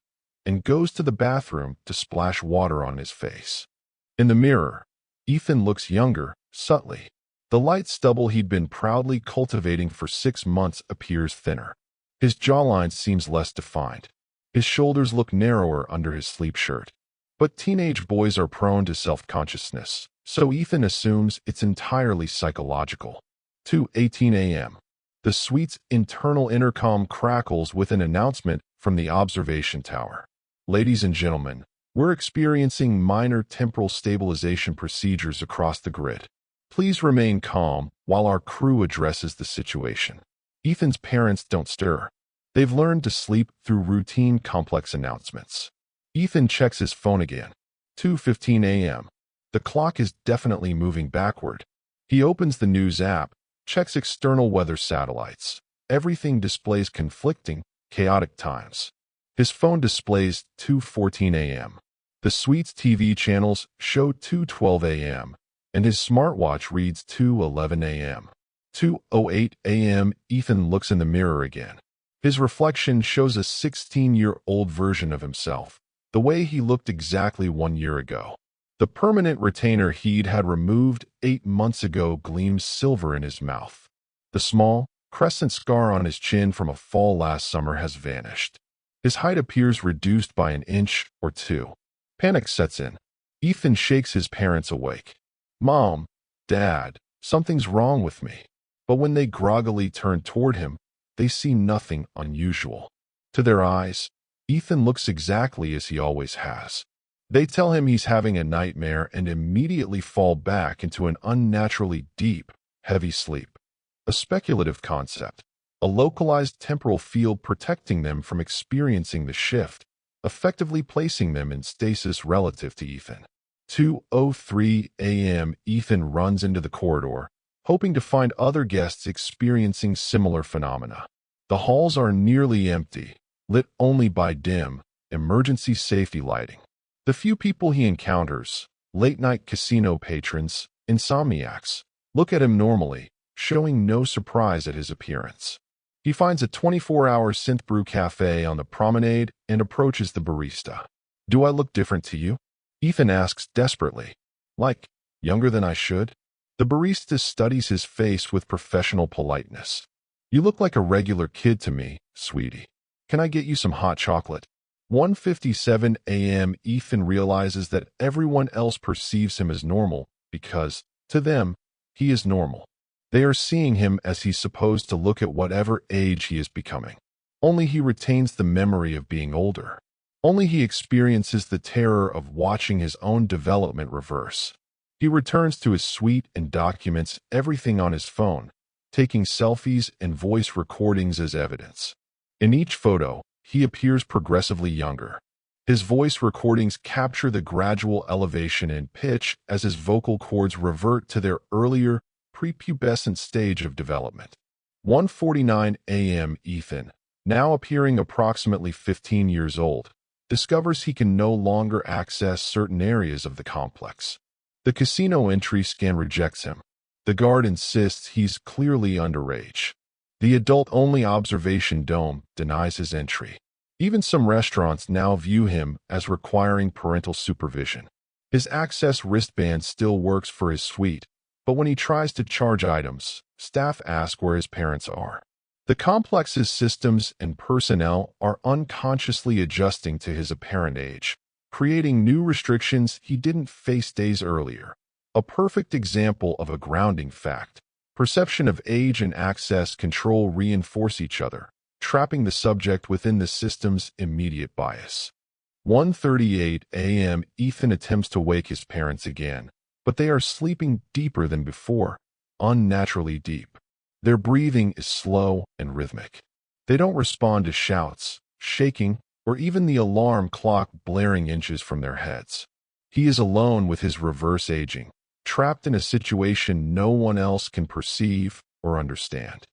and goes to the bathroom to splash water on his face. In the mirror, Ethan looks younger, subtly. The light stubble he'd been proudly cultivating for 6 months appears thinner. His jawline seems less defined. His shoulders look narrower under his sleep shirt. But teenage boys are prone to self-consciousness, so Ethan assumes it's entirely psychological. 2:18 a.m. The suite's internal intercom crackles with an announcement from the observation tower. Ladies and gentlemen, we're experiencing minor temporal stabilization procedures across the grid. Please remain calm while our crew addresses the situation. Ethan's parents don't stir. They've learned to sleep through routine complex announcements. Ethan checks his phone again. 2:15 a.m. The clock is definitely moving backward. He opens the news app, checks external weather satellites. Everything displays conflicting, chaotic times. His phone displays 2:14 a.m. The suite's TV channels show 2:12 a.m., and his smartwatch reads 2:11 a.m. 2:08 a.m. Ethan looks in the mirror again. His reflection shows a 16-year-old version of himself, the way he looked exactly 1 year ago. The permanent retainer he'd had removed 8 months ago gleams silver in his mouth. The small, crescent scar on his chin from a fall last summer has vanished. His height appears reduced by 1 inch or 2. Panic sets in. Ethan shakes his parents awake. Mom, Dad, something's wrong with me. But when they groggily turn toward him, they see nothing unusual. To their eyes, Ethan looks exactly as he always has. They tell him he's having a nightmare and immediately fall back into an unnaturally deep, heavy sleep. A speculative concept, a localized temporal field protecting them from experiencing the shift, effectively placing them in stasis relative to Ethan. 2:03 a.m. Ethan runs into the corridor, hoping to find other guests experiencing similar phenomena. The halls are nearly empty, lit only by dim, emergency safety lighting. The few people he encounters, late-night casino patrons, insomniacs, look at him normally, showing no surprise at his appearance. He finds a 24-hour synth brew cafe on the promenade and approaches the barista. "Do I look different to you?" Ethan asks desperately. "Like, younger than I should?" The barista studies his face with professional politeness. "You look like a regular kid to me, sweetie. Can I get you some hot chocolate?" 1:57 a.m. Ethan realizes that everyone else perceives him as normal because, to them, he is normal. They are seeing him as he's supposed to look at whatever age he is becoming. Only he retains the memory of being older. Only he experiences the terror of watching his own development reverse. He returns to his suite and documents everything on his phone, taking selfies and voice recordings as evidence. In each photo, he appears progressively younger. His voice recordings capture the gradual elevation in pitch as his vocal cords revert to their earlier, prepubescent stage of development. 1:49 a.m. Ethan, now appearing approximately 15 years old, discovers he can no longer access certain areas of the complex. The casino entry scan rejects him. The guard insists he's clearly underage. The adult-only observation dome denies his entry. Even some restaurants now view him as requiring parental supervision. His access wristband still works for his suite, but when he tries to charge items, staff ask where his parents are. The complex's systems and personnel are unconsciously adjusting to his apparent age, creating new restrictions he didn't face days earlier. A perfect example of a grounding fact. Perception of age and access control reinforce each other, trapping the subject within the system's immediate bias. 1:38 a.m. Ethan attempts to wake his parents again, but they are sleeping deeper than before, unnaturally deep. Their breathing is slow and rhythmic. They don't respond to shouts, shaking, or even the alarm clock blaring inches from their heads. He is alone with his reverse aging, trapped in a situation no one else can perceive or understand.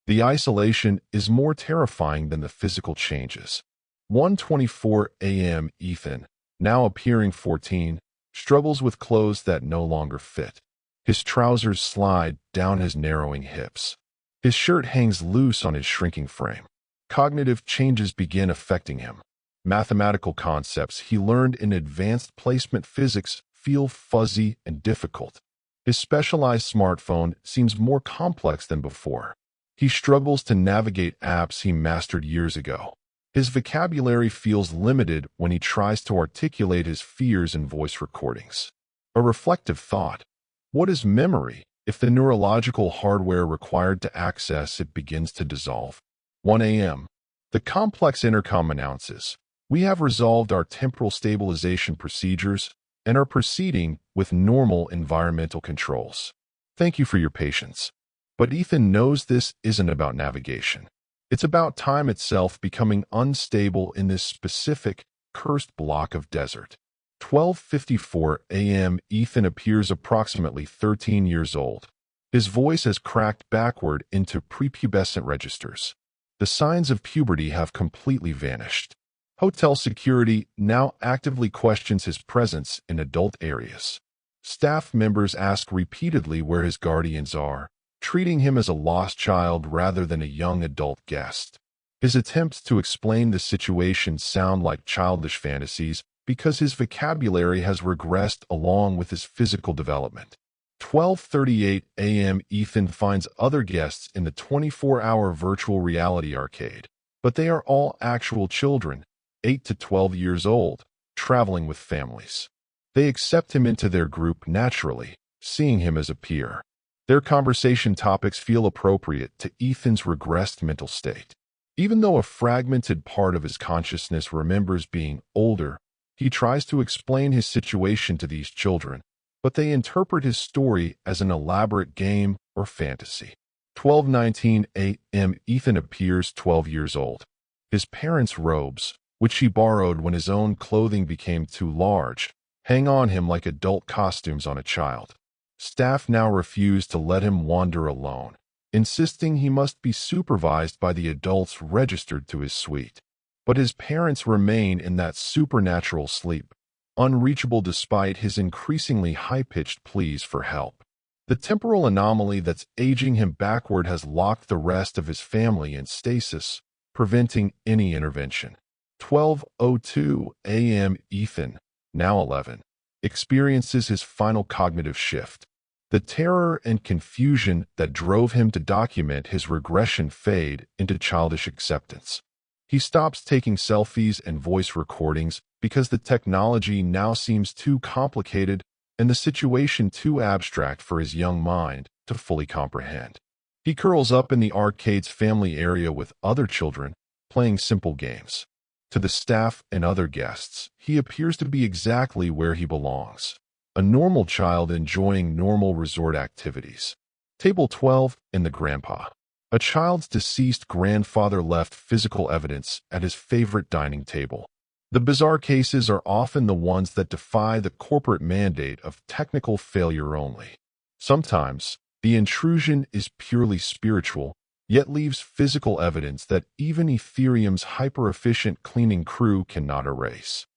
The isolation is more terrifying than the physical changes. 1:24 a.m. Ethan, now appearing 14, struggles with clothes that no longer fit. His trousers slide down his narrowing hips. His shirt hangs loose on his shrinking frame. Cognitive changes begin affecting him. Mathematical concepts he learned in advanced placement physics feel fuzzy and difficult. His specialized smartphone seems more complex than before. He struggles to navigate apps he mastered years ago. His vocabulary feels limited when he tries to articulate his fears in voice recordings. A reflective thought. What is memory if the neurological hardware required to access it begins to dissolve? 1 a.m. The complex intercom announces, "We have resolved our temporal stabilization procedures and are proceeding with normal environmental controls. Thank you for your patience." But Ethan knows this isn't about navigation. It's about time itself becoming unstable in this specific, cursed block of desert. 12:54 a.m. Ethan appears approximately 13 years old. His voice has cracked backward into prepubescent registers. The signs of puberty have completely vanished. Hotel security now actively questions his presence in adult areas. Staff members ask repeatedly where his guardians are, treating him as a lost child rather than a young adult guest. His attempts to explain the situation sound like childish fantasies because his vocabulary has regressed along with his physical development. 12:38 a.m. Ethan finds other guests in the 24-hour virtual reality arcade, but they are all actual children, 8 to 12 years old, traveling with families. They accept him into their group naturally, seeing him as a peer. Their conversation topics feel appropriate to Ethan's regressed mental state. Even though a fragmented part of his consciousness remembers being older, he tries to explain his situation to these children, but they interpret his story as an elaborate game or fantasy. 12:19 a.m. Ethan appears 12 years old. His parents' robes, which he borrowed when his own clothing became too large, hang on him like adult costumes on a child. Staff now refuse to let him wander alone, insisting he must be supervised by the adults registered to his suite. But his parents remain in that supernatural sleep, unreachable despite his increasingly high-pitched pleas for help. The temporal anomaly that's aging him backward has locked the rest of his family in stasis, preventing any intervention. 12:02 a.m. Ethan, now 11, experiences his final cognitive shift. The terror and confusion that drove him to document his regression fade into childish acceptance. He stops taking selfies and voice recordings because the technology now seems too complicated and the situation too abstract for his young mind to fully comprehend. He curls up in the arcade's family area with other children, playing simple games. To the staff and other guests, he appears to be exactly where he belongs. A normal child enjoying normal resort activities. Table 12 in the grandpa. A child's deceased grandfather left physical evidence at his favorite dining table. The bizarre cases are often the ones that defy the corporate mandate of technical failure only. Sometimes, the intrusion is purely spiritual, yet leaves physical evidence that even Aetherium's hyper-efficient cleaning crew cannot erase.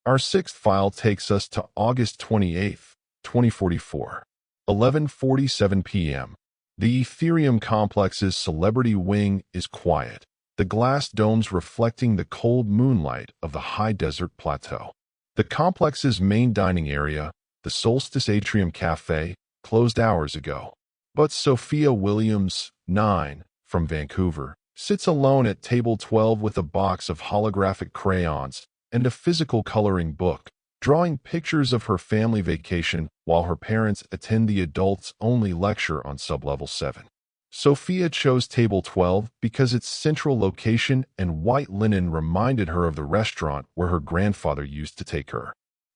Our sixth file takes us to August 28, 2044. 11:47 p.m. The Aetherium Complex's celebrity wing is quiet, the glass domes reflecting the cold moonlight of the high desert plateau. The complex's main dining area, the Solstice Atrium Cafe, closed hours ago. But Sophia Williams, 9, from Vancouver, sits alone at table 12 with a box of holographic crayons and a physical coloring book, drawing pictures of her family vacation while her parents attend the adults-only lecture on Sublevel 7. Sophia chose table 12 because its central location and white linen reminded her of the restaurant where her grandfather used to take her.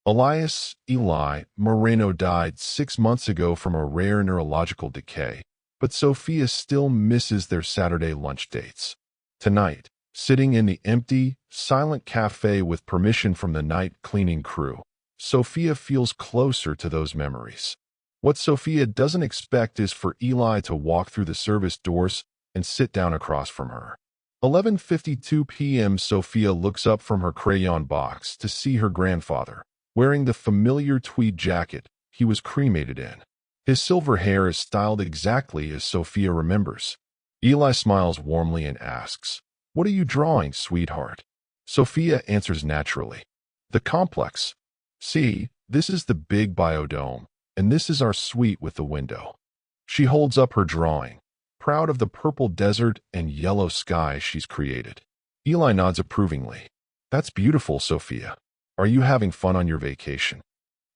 Eli Moreno died 6 months ago from a rare neurological decay, but Sophia still misses their Saturday lunch dates. Tonight, sitting in the empty, silent cafe with permission from the night cleaning crew, Sophia feels closer to those memories. What Sophia doesn't expect is for Eli to walk through the service doors and sit down across from her. 11:52 p.m. Sophia looks up from her crayon box to see her grandfather, wearing the familiar tweed jacket he was cremated in. His silver hair is styled exactly as Sophia remembers. Eli smiles warmly and asks, "What are you drawing, sweetheart?" Sophia answers naturally, "The complex. See, this is the big biodome, and this is our suite with the window." She holds up her drawing, proud of the purple desert and yellow sky she's created. Eli nods approvingly. "That's beautiful, Sophia. Are you having fun on your vacation?"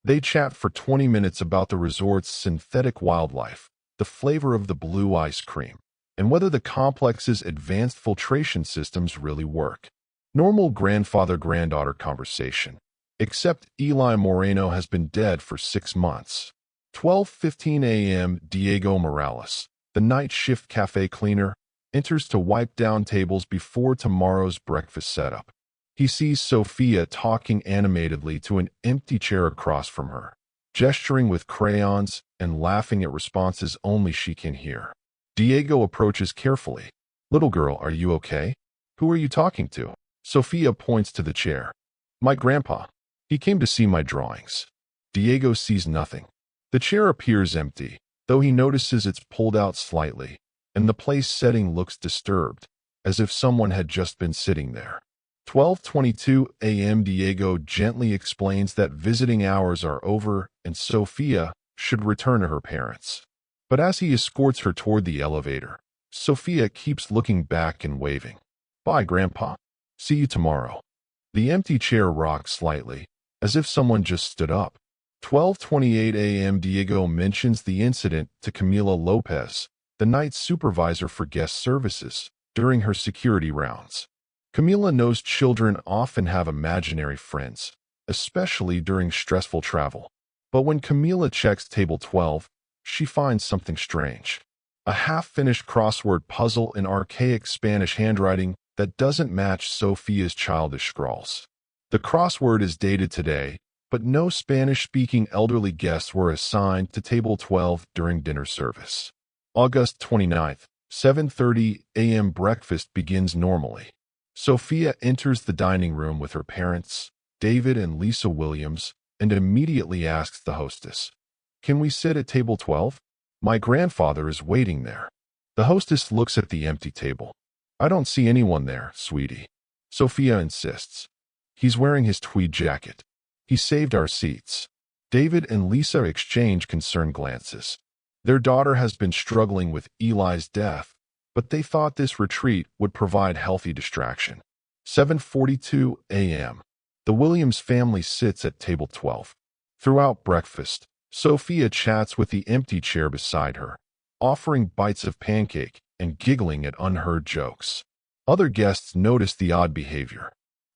They chat for 20 minutes about the resort's synthetic wildlife, the flavor of the blue ice cream, and whether the complex's advanced filtration systems really work. Normal grandfather-granddaughter conversation. Except Eli Moreno has been dead for 6 months. 12:15 a.m. Diego Morales, the night shift cafe cleaner, enters to wipe down tables before tomorrow's breakfast setup. He sees Sophia talking animatedly to an empty chair across from her, gesturing with crayons and laughing at responses only she can hear. Diego approaches carefully. "Little girl, are you okay? Who are you talking to?" Sophia points to the chair. "My grandpa. He came to see my drawings." Diego sees nothing. The chair appears empty, though he notices it's pulled out slightly, and the place setting looks disturbed, as if someone had just been sitting there. 12:22 a.m. Diego gently explains that visiting hours are over and Sophia should return to her parents. But as he escorts her toward the elevator, Sophia keeps looking back and waving. "Bye, Grandpa. See you tomorrow." The empty chair rocks slightly, as if someone just stood up. 12:28 a.m. Diego mentions the incident to Camila Lopez, the night supervisor for guest services, during her security rounds. Camila knows children often have imaginary friends, especially during stressful travel. But when Camila checks table 12, she finds something strange. A half-finished crossword puzzle in archaic Spanish handwriting that doesn't match Sophia's childish scrawls. The crossword is dated today, but no Spanish-speaking elderly guests were assigned to table 12 during dinner service. August 29th, 7:30 a.m. Breakfast begins normally. Sophia enters the dining room with her parents, David and Lisa Williams, and immediately asks the hostess, "Can we sit at table 12? My grandfather is waiting there." The hostess looks at the empty table. "I don't see anyone there, sweetie." Sophia insists. "He's wearing his tweed jacket. He saved our seats." David and Lisa exchange concerned glances. Their daughter has been struggling with Eli's death, but they thought this retreat would provide healthy distraction. 7:42 a.m. The Williams family sits at table 12. Throughout breakfast, Sophia chats with the empty chair beside her, offering bites of pancake and giggling at unheard jokes. Other guests notice the odd behavior.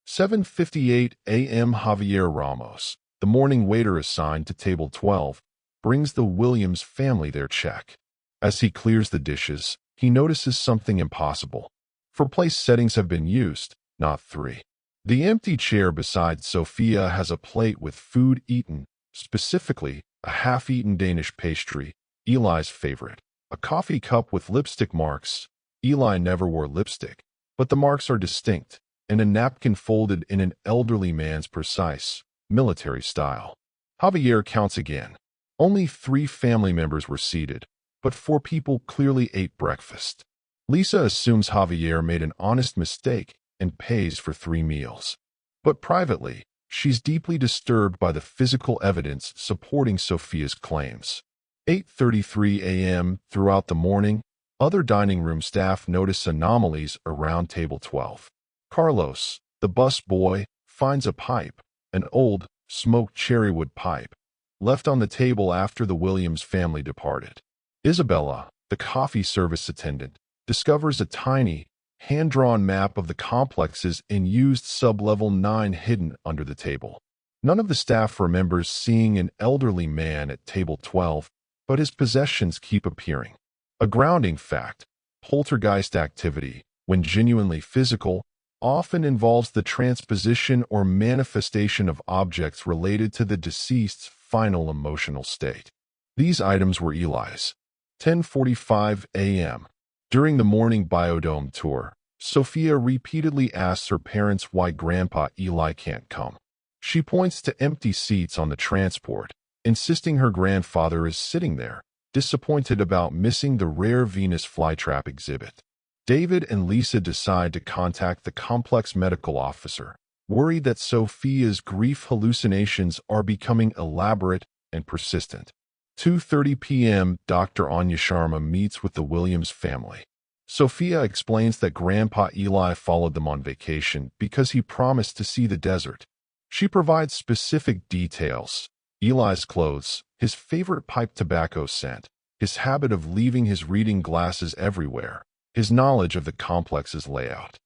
7:58 a.m. Javier Ramos, the morning waiter assigned to table 12, brings the Williams family their check. As he clears the dishes, he notices something impossible. 4 place settings have been used, not 3. The empty chair beside Sophia has a plate with food eaten, specifically a half-eaten Danish pastry, Eli's favorite, a coffee cup with lipstick marks. Eli never wore lipstick, but the marks are distinct, and a napkin folded in an elderly man's precise, military style. Javier counts again. Only 3 family members were seated, but 4 people clearly ate breakfast. Lisa assumes Javier made an honest mistake and pays for 3 meals. But privately, she's deeply disturbed by the physical evidence supporting Sofia's claims. 8:33 a.m. Throughout the morning, other dining room staff notice anomalies around table 12. Carlos, the bus boy, finds a pipe, an old, smoked cherrywood pipe, left on the table after the Williams family departed. Isabella, the coffee service attendant, discovers a tiny, hand-drawn map of the complexes in used sub-level 9 hidden under the table. None of the staff remembers seeing an elderly man at table 12, but his possessions keep appearing. A grounding fact: poltergeist activity, when genuinely physical, often involves the transposition or manifestation of objects related to the deceased's final emotional state. These items were Eli's. 10:45 a.m. During the morning biodome tour, Sophia repeatedly asks her parents why Grandpa Eli can't come. She points to empty seats on the transport, insisting her grandfather is sitting there, disappointed about missing the rare Venus flytrap exhibit. David and Lisa decide to contact the complex medical officer, worried that Sophia's grief hallucinations are becoming elaborate and persistent. 2:30 p.m. Dr. Anya Sharma meets with the Williams family. Sophia explains that Grandpa Eli followed them on vacation because he promised to see the desert. She provides specific details: Eli's clothes, his favorite pipe tobacco scent, his habit of leaving his reading glasses everywhere, his knowledge of the complex's layout.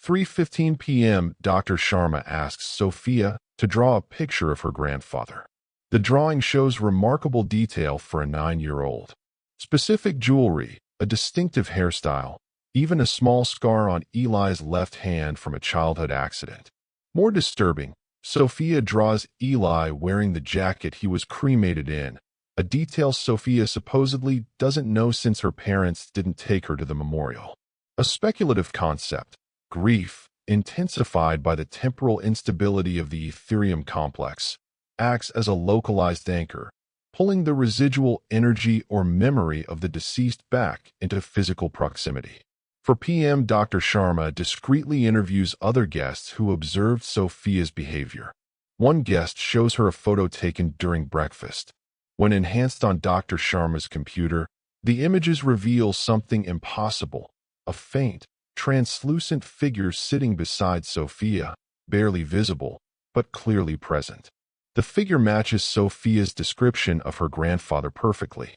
3:15 p.m. Dr. Sharma asks Sophia to draw a picture of her grandfather. The drawing shows remarkable detail for a 9-year-old. Specific jewelry, a distinctive hairstyle, even a small scar on Eli's left hand from a childhood accident. More disturbing, Sophia draws Eli wearing the jacket he was cremated in, a detail Sophia supposedly doesn't know since her parents didn't take her to the memorial. A speculative concept: grief, intensified by the temporal instability of the Aetherium complex, acts as a localized anchor, pulling the residual energy or memory of the deceased back into physical proximity. 4 p.m. Dr. Sharma discreetly interviews other guests who observed Sophia's behavior. One guest shows her a photo taken during breakfast. When enhanced on Dr. Sharma's computer, the images reveal something impossible: a faint, translucent figure sitting beside Sophia, barely visible, but clearly present. The figure matches Sophia's description of her grandfather perfectly.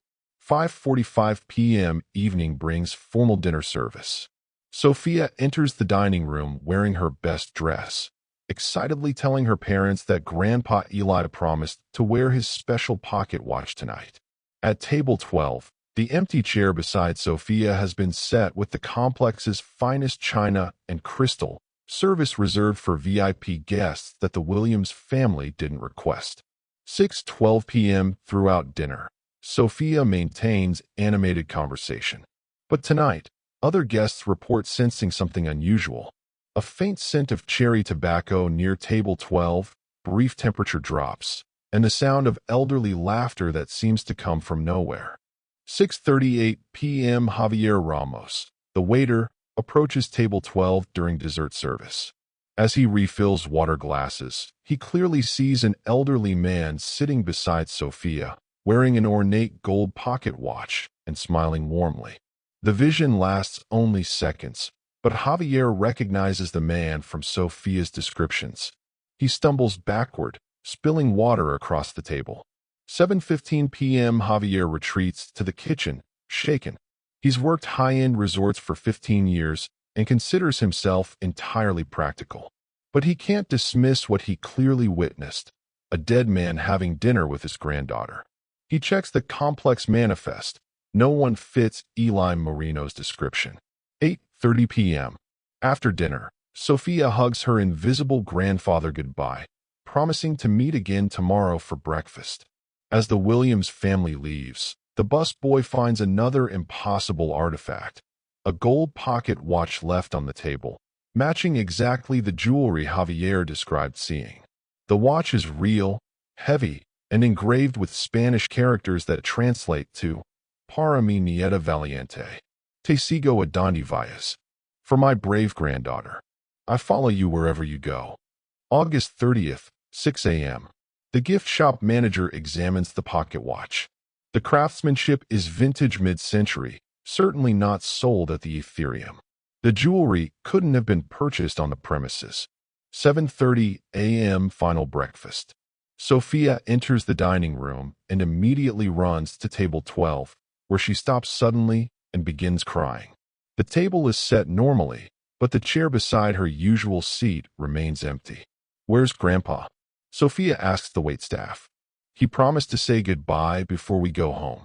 5:45 p.m. Evening brings formal dinner service. Sophia enters the dining room wearing her best dress, excitedly telling her parents that Grandpa Eli promised to wear his special pocket watch tonight. At table 12, the empty chair beside Sophia has been set with the complex's finest china and crystal, service reserved for VIP guests that the Williams family didn't request. 6:12 p.m. Throughout dinner, Sophia maintains animated conversation. But tonight, other guests report sensing something unusual. A faint scent of cherry tobacco near table 12, brief temperature drops, and the sound of elderly laughter that seems to come from nowhere. 6:38 p.m. Javier Ramos, the waiter, approaches table 12 during dessert service. As he refills water glasses, he clearly sees an elderly man sitting beside Sophia, wearing an ornate gold pocket watch and smiling warmly. The vision lasts only seconds, but Javier recognizes the man from Sophia's descriptions. He stumbles backward, spilling water across the table. 7:15 p.m. Javier retreats to the kitchen, shaken. He's worked high-end resorts for 15 years and considers himself entirely practical. But he can't dismiss what he clearly witnessed: a dead man having dinner with his granddaughter. He checks the complex manifest. No one fits Eli Marino's description. 8:30 p.m. After dinner, Sophia hugs her invisible grandfather goodbye, promising to meet again tomorrow for breakfast. As the Williams family leaves, the busboy finds another impossible artifact: a gold pocket watch left on the table, matching exactly the jewelry Javier described seeing. The watch is real, heavy, and engraved with Spanish characters that translate to Para mi nieta valiente. Te sigo a donde vayas. For my brave granddaughter. I follow you wherever you go. August 30th, 6 a.m. The gift shop manager examines the pocket watch. The craftsmanship is vintage mid-century, certainly not sold at the Aetherium. The jewelry couldn't have been purchased on the premises. 7:30 a.m. Final breakfast. Sophia enters the dining room and immediately runs to table 12, where she stops suddenly and begins crying. The table is set normally, but the chair beside her usual seat remains empty. Where's Grandpa? Sophia asks the waitstaff. He promised to say goodbye before we go home.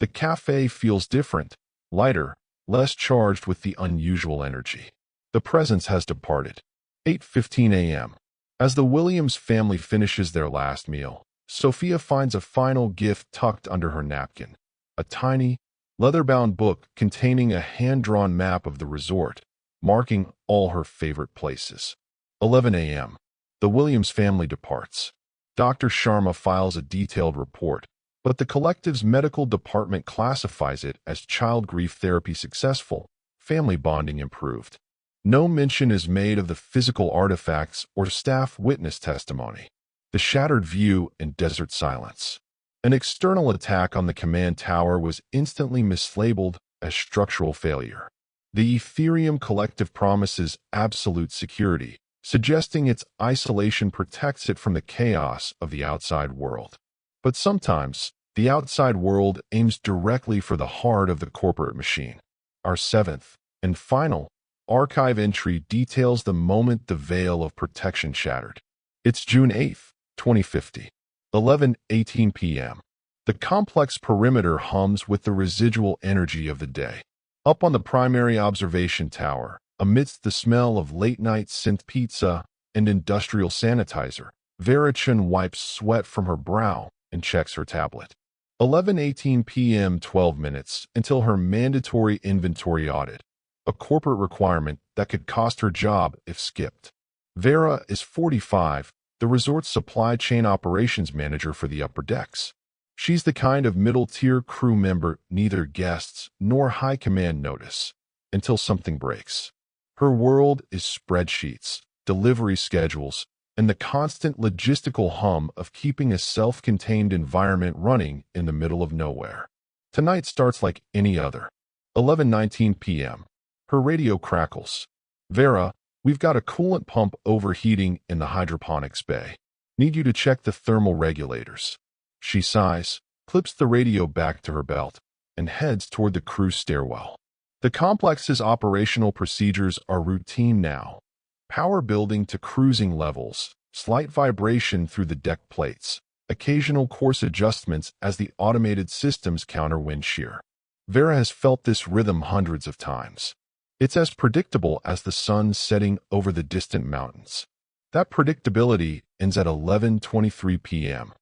The cafe feels different, lighter, less charged with the unusual energy. The presence has departed. 8:15 a.m. As the Williams family finishes their last meal, Sophia finds a final gift tucked under her napkin. A tiny, leather-bound book containing a hand-drawn map of the resort, marking all her favorite places. 11 a.m. The Williams family departs. Dr. Sharma files a detailed report, but the collective's medical department classifies it as child grief therapy successful, family bonding improved. No mention is made of the physical artifacts or staff witness testimony. The shattered view and desert silence. An external attack on the command tower was instantly mislabeled as structural failure. The Aetherium Collective promises absolute security, suggesting its isolation protects it from the chaos of the outside world. But sometimes, the outside world aims directly for the heart of the corporate machine. Our seventh and final archive entry details the moment the veil of protection shattered. It's June 8th, 2050. 11:18 p.m. The complex perimeter hums with the residual energy of the day. Up on the primary observation tower, amidst the smell of late-night synth pizza and industrial sanitizer, Vera Chen wipes sweat from her brow and checks her tablet. 11:18 p.m. 12 minutes until her mandatory inventory audit, a corporate requirement that could cost her job if skipped. Vera is 45, the resort's supply chain operations manager for the upper decks. She's the kind of middle-tier crew member neither guests nor high command notice until something breaks. Her world is spreadsheets, delivery schedules, and the constant logistical hum of keeping a self-contained environment running in the middle of nowhere. Tonight starts like any other. 11:19 p.m. Her radio crackles. Vera, we've got a coolant pump overheating in the hydroponics bay. Need you to check the thermal regulators. She sighs, clips the radio back to her belt, and heads toward the crew stairwell. The complex's operational procedures are routine now. Power building to cruising levels, slight vibration through the deck plates, occasional course adjustments as the automated systems counter wind shear. Vera has felt this rhythm hundreds of times. It's as predictable as the sun setting over the distant mountains. That predictability ends at 11:23 p.m.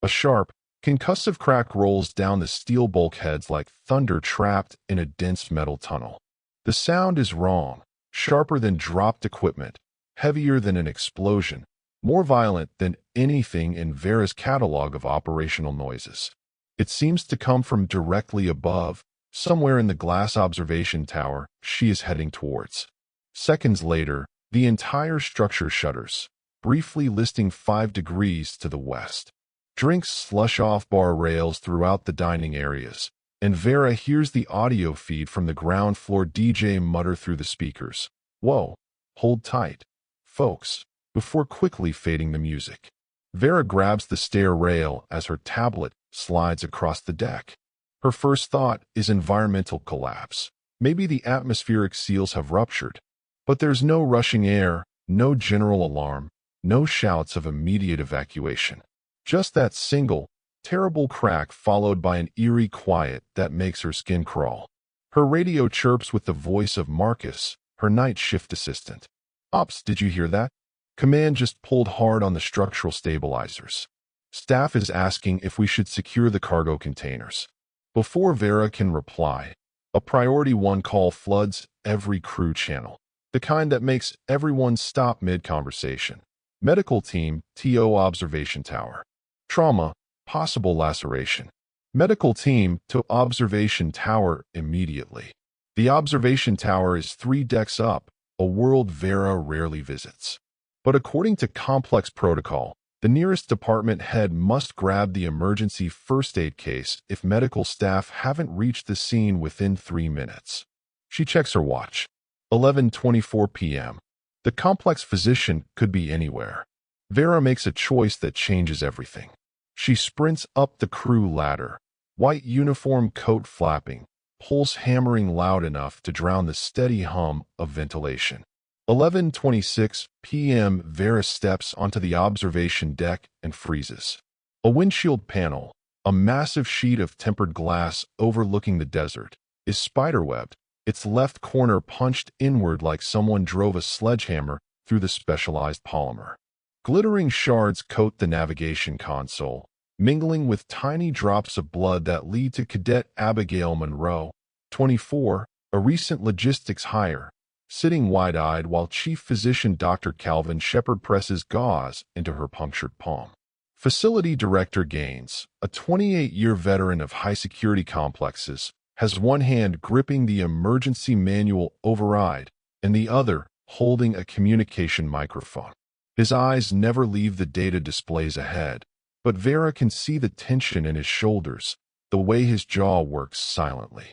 A sharp, concussive crack rolls down the steel bulkheads like thunder trapped in a dense metal tunnel. The sound is wrong, sharper than dropped equipment, heavier than an explosion, more violent than anything in Vera's catalog of operational noises. It seems to come from directly above, somewhere in the glass observation tower she is heading towards. Seconds later, the entire structure shudders, briefly listing 5 degrees to the west. Drinks slush off bar rails throughout the dining areas, and Vera hears the audio feed from the ground floor DJ mutter through the speakers. Whoa, hold tight, folks, before quickly fading the music. Vera grabs the stair rail as her tablet slides across the deck. Her first thought is environmental collapse. Maybe the atmospheric seals have ruptured. But there's no rushing air, no general alarm, no shouts of immediate evacuation. Just that single, terrible crack followed by an eerie quiet that makes her skin crawl. Her radio chirps with the voice of Marcus, her night shift assistant. Ops, did you hear that? Command just pulled hard on the structural stabilizers. Staff is asking if we should secure the cargo containers. Before Vera can reply, a Priority 1 call floods every crew channel, the kind that makes everyone stop mid-conversation. Medical team, TO observation tower. Trauma, possible laceration. Medical team to observation tower immediately. The observation tower is 3 decks up, a world Vera rarely visits. But according to complex protocol, the nearest department head must grab the emergency first aid case if medical staff haven't reached the scene within 3 minutes. She checks her watch. 11:24 p.m. The complex physician could be anywhere. Vera makes a choice that changes everything. She sprints up the crew ladder, white uniform coat flapping, pulse hammering loud enough to drown the steady hum of ventilation. 11:26 p.m. Vera steps onto the observation deck and freezes. A windshield panel, a massive sheet of tempered glass overlooking the desert, is spiderwebbed, its left corner punched inward like someone drove a sledgehammer through the specialized polymer. Glittering shards coat the navigation console, mingling with tiny drops of blood that lead to Cadet Abigail Monroe, 24, a recent logistics hire, sitting wide-eyed while Chief Physician Dr. Calvin Shepard presses gauze into her punctured palm. Facility Director Gaines, a 28-year veteran of high-security complexes, has one hand gripping the emergency manual override and the other holding a communication microphone. His eyes never leave the data displays ahead, but Vera can see the tension in his shoulders, the way his jaw works silently.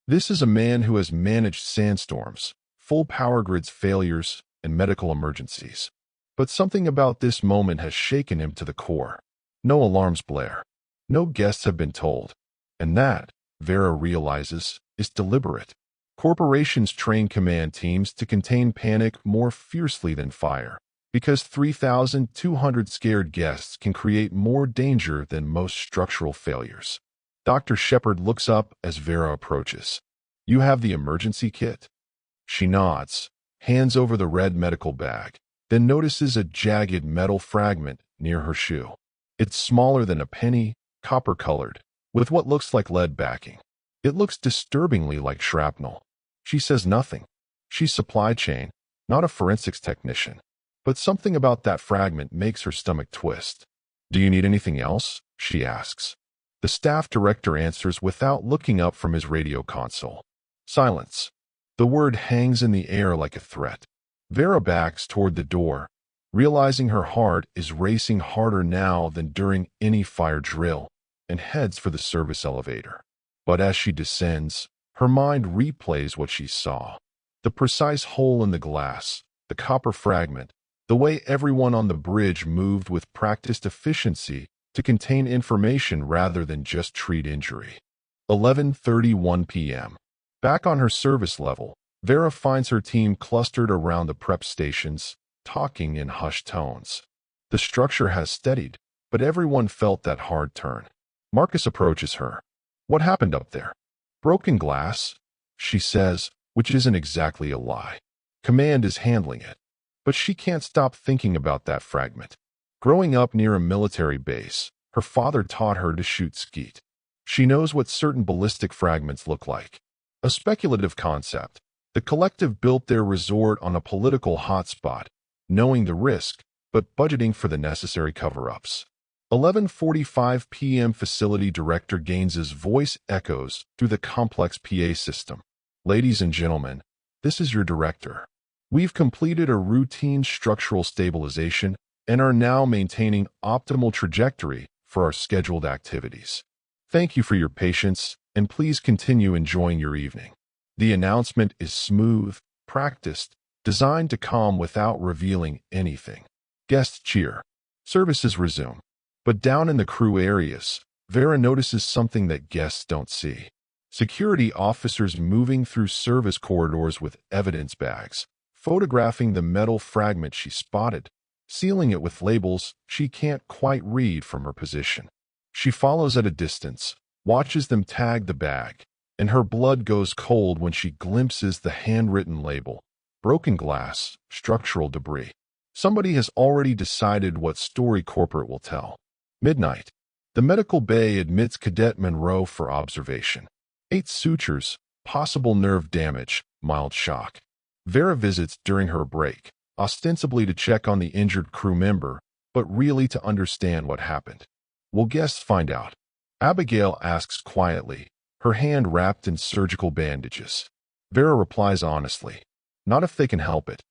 This is a man who has managed sandstorms, full power grids failures, and medical emergencies. But something about this moment has shaken him to the core. No alarms blare. No guests have been told. And that, Vera realizes, is deliberate. Corporations train command teams to contain panic more fiercely than fire, because 3,200 scared guests can create more danger than most structural failures. Dr. Shepard looks up as Vera approaches. "You have the emergency kit?" She nods, hands over the red medical bag, then notices a jagged metal fragment near her shoe. It's smaller than a penny, copper-colored, with what looks like lead backing. It looks disturbingly like shrapnel. She says nothing. She's supply chain, not a forensics technician. But something about that fragment makes her stomach twist. "Do you need anything else?" she asks. The staff director answers without looking up from his radio console. Silence. The word hangs in the air like a threat. Vera backs toward the door, realizing her heart is racing harder now than during any fire drill, and heads for the service elevator. But as she descends, her mind replays what she saw. The precise hole in the glass, the copper fragment, the way everyone on the bridge moved with practiced efficiency to contain information rather than just treat injury. 11:31 p.m. Back on her service level, Vera finds her team clustered around the prep stations, talking in hushed tones. The structure has steadied, but everyone felt that hard turn. Marcus approaches her. "What happened up there?" "Broken glass," she says, which isn't exactly a lie. Command is handling it. But she can't stop thinking about that fragment. Growing up near a military base, her father taught her to shoot skeet. She knows what certain ballistic fragments look like. A speculative concept. The collective built their resort on a political hotspot, knowing the risk, but budgeting for the necessary cover-ups. 11:45 p.m. Facility Director Gaines's voice echoes through the complex PA system. "Ladies and gentlemen, this is your director. We've completed a routine structural stabilization and are now maintaining optimal trajectory for our scheduled activities. Thank you for your patience, and please continue enjoying your evening." The announcement is smooth, practiced, designed to calm without revealing anything. Guests cheer. Services resume. But down in the crew areas, Vera notices something that guests don't see. Security officers moving through service corridors with evidence bags, photographing the metal fragment she spotted, sealing it with labels she can't quite read from her position. She follows at a distance, watches them tag the bag, and her blood goes cold when she glimpses the handwritten label. Broken glass, structural debris. Somebody has already decided what story corporate will tell. Midnight. The medical bay admits Cadet Monroe for observation. 8 sutures, possible nerve damage, mild shock. Vera visits during her break, ostensibly to check on the injured crew member, but really to understand what happened. Will guests find out? Abigail asks quietly, her hand wrapped in surgical bandages. Vera replies honestly, not if they can help it.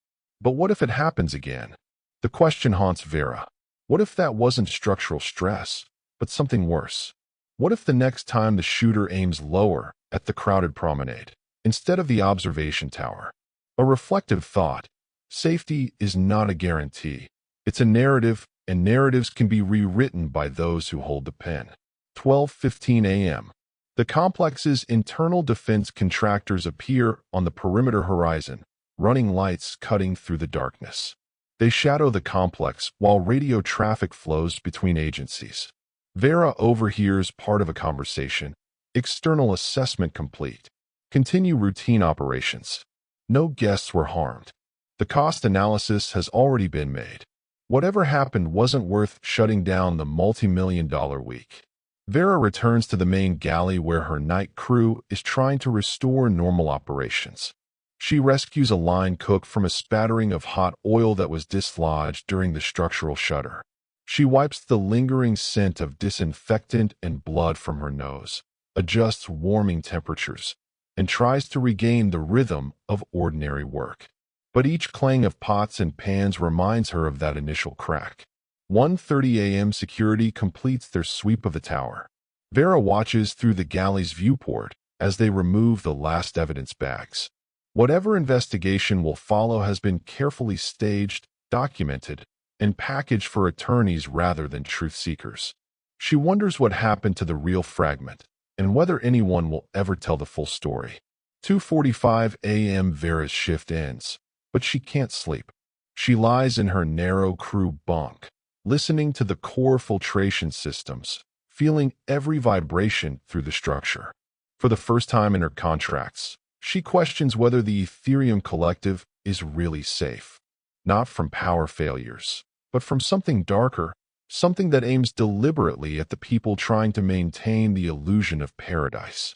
But what if it happens again? The question haunts Vera. What if that wasn't structural stress, but something worse? What if the next time the shooter aims lower at the crowded promenade, instead of the observation tower? A reflective thought. Safety is not a guarantee. It's a narrative, and narratives can be rewritten by those who hold the pen. 12:15 a.m. The complex's internal defense contractors appear on the perimeter horizon, running lights cutting through the darkness. They shadow the complex while radio traffic flows between agencies. Vera overhears part of a conversation. External assessment complete. Continue routine operations. No guests were harmed. The cost analysis has already been made. Whatever happened wasn't worth shutting down the multi-million-dollar week. Vera returns to the main galley where her night crew is trying to restore normal operations. She rescues a line cook from a spattering of hot oil that was dislodged during the structural shutter. She wipes the lingering scent of disinfectant and blood from her nose, adjusts warming temperatures, and tries to regain the rhythm of ordinary work. But each clang of pots and pans reminds her of that initial crack. 1:30 a.m. security completes their sweep of the tower. Vera watches through the galley's viewport as they remove the last evidence bags. Whatever investigation will follow has been carefully staged, documented, and packaged for attorneys rather than truth seekers. She wonders what happened to the real fragment and whether anyone will ever tell the full story. 2:45 a.m. Vera's shift ends, but she can't sleep. She lies in her narrow crew bunk, listening to the core filtration systems, feeling every vibration through the structure. For the first time in her contracts, she questions whether the Aetherium Collective is really safe. Not from power failures, but from something darker, something that aims deliberately at the people trying to maintain the illusion of paradise.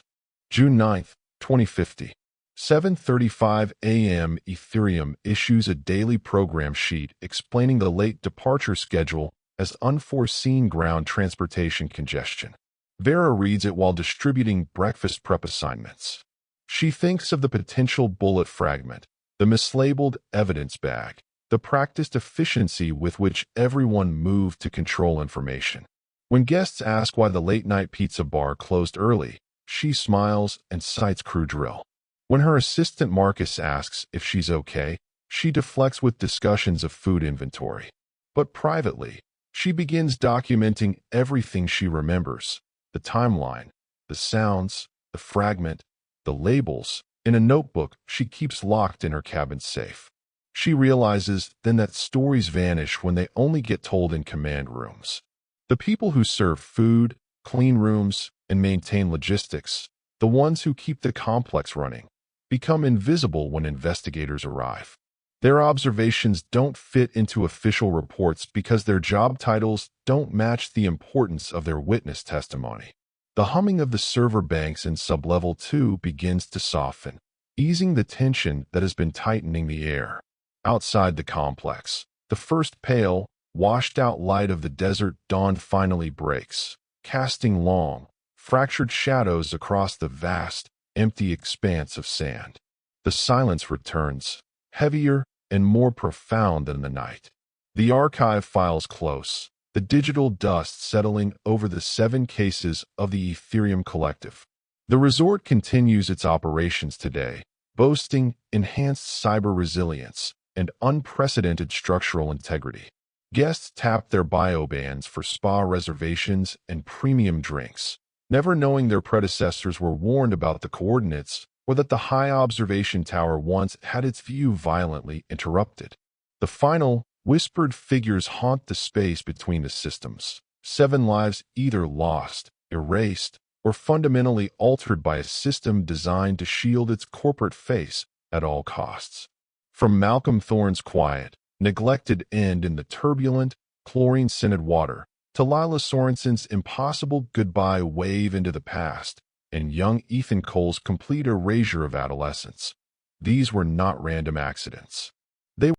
June 9, 2050. 7:35 a.m. Aetherium issues a daily program sheet explaining the late departure schedule as unforeseen ground transportation congestion. Vera reads it while distributing breakfast prep assignments. She thinks of the potential bullet fragment, the mislabeled evidence bag, the practiced efficiency with which everyone moved to control information. When guests ask why the late-night pizza bar closed early, she smiles and cites crew drill. When her assistant Marcus asks if she's okay, she deflects with discussions of food inventory. But privately, she begins documenting everything she remembers, the timeline, the sounds, the fragment, the labels, in a notebook she keeps locked in her cabin safe. She realizes then that stories vanish when they only get told in command rooms. The people who serve food, clean rooms, and maintain logistics, the ones who keep the complex running, become invisible when investigators arrive. Their observations don't fit into official reports because their job titles don't match the importance of their witness testimony. The humming of the server banks in sublevel 2 begins to soften, easing the tension that has been tightening the air. Outside the complex, the first pale, washed-out light of the desert dawn finally breaks, casting long, fractured shadows across the vast, empty expanse of sand. The silence returns, heavier and more profound than the night. The archive files close, the digital dust settling over the 7 cases of the Aetherium Collective. The resort continues its operations today, boasting enhanced cyber resilience and unprecedented structural integrity. Guests tap their biobands for spa reservations and premium drinks, never knowing their predecessors were warned about the coordinates or that the high observation tower once had its view violently interrupted. The final, whispered figures haunt the space between the systems. 7 lives either lost, erased, or fundamentally altered by a system designed to shield its corporate face at all costs. From Malcolm Thorne's quiet, neglected end in the turbulent, chlorine-scented water, to Lila Sorensen's impossible goodbye wave into the past, and young Ethan Cole's complete erasure of adolescence. These were not random accidents.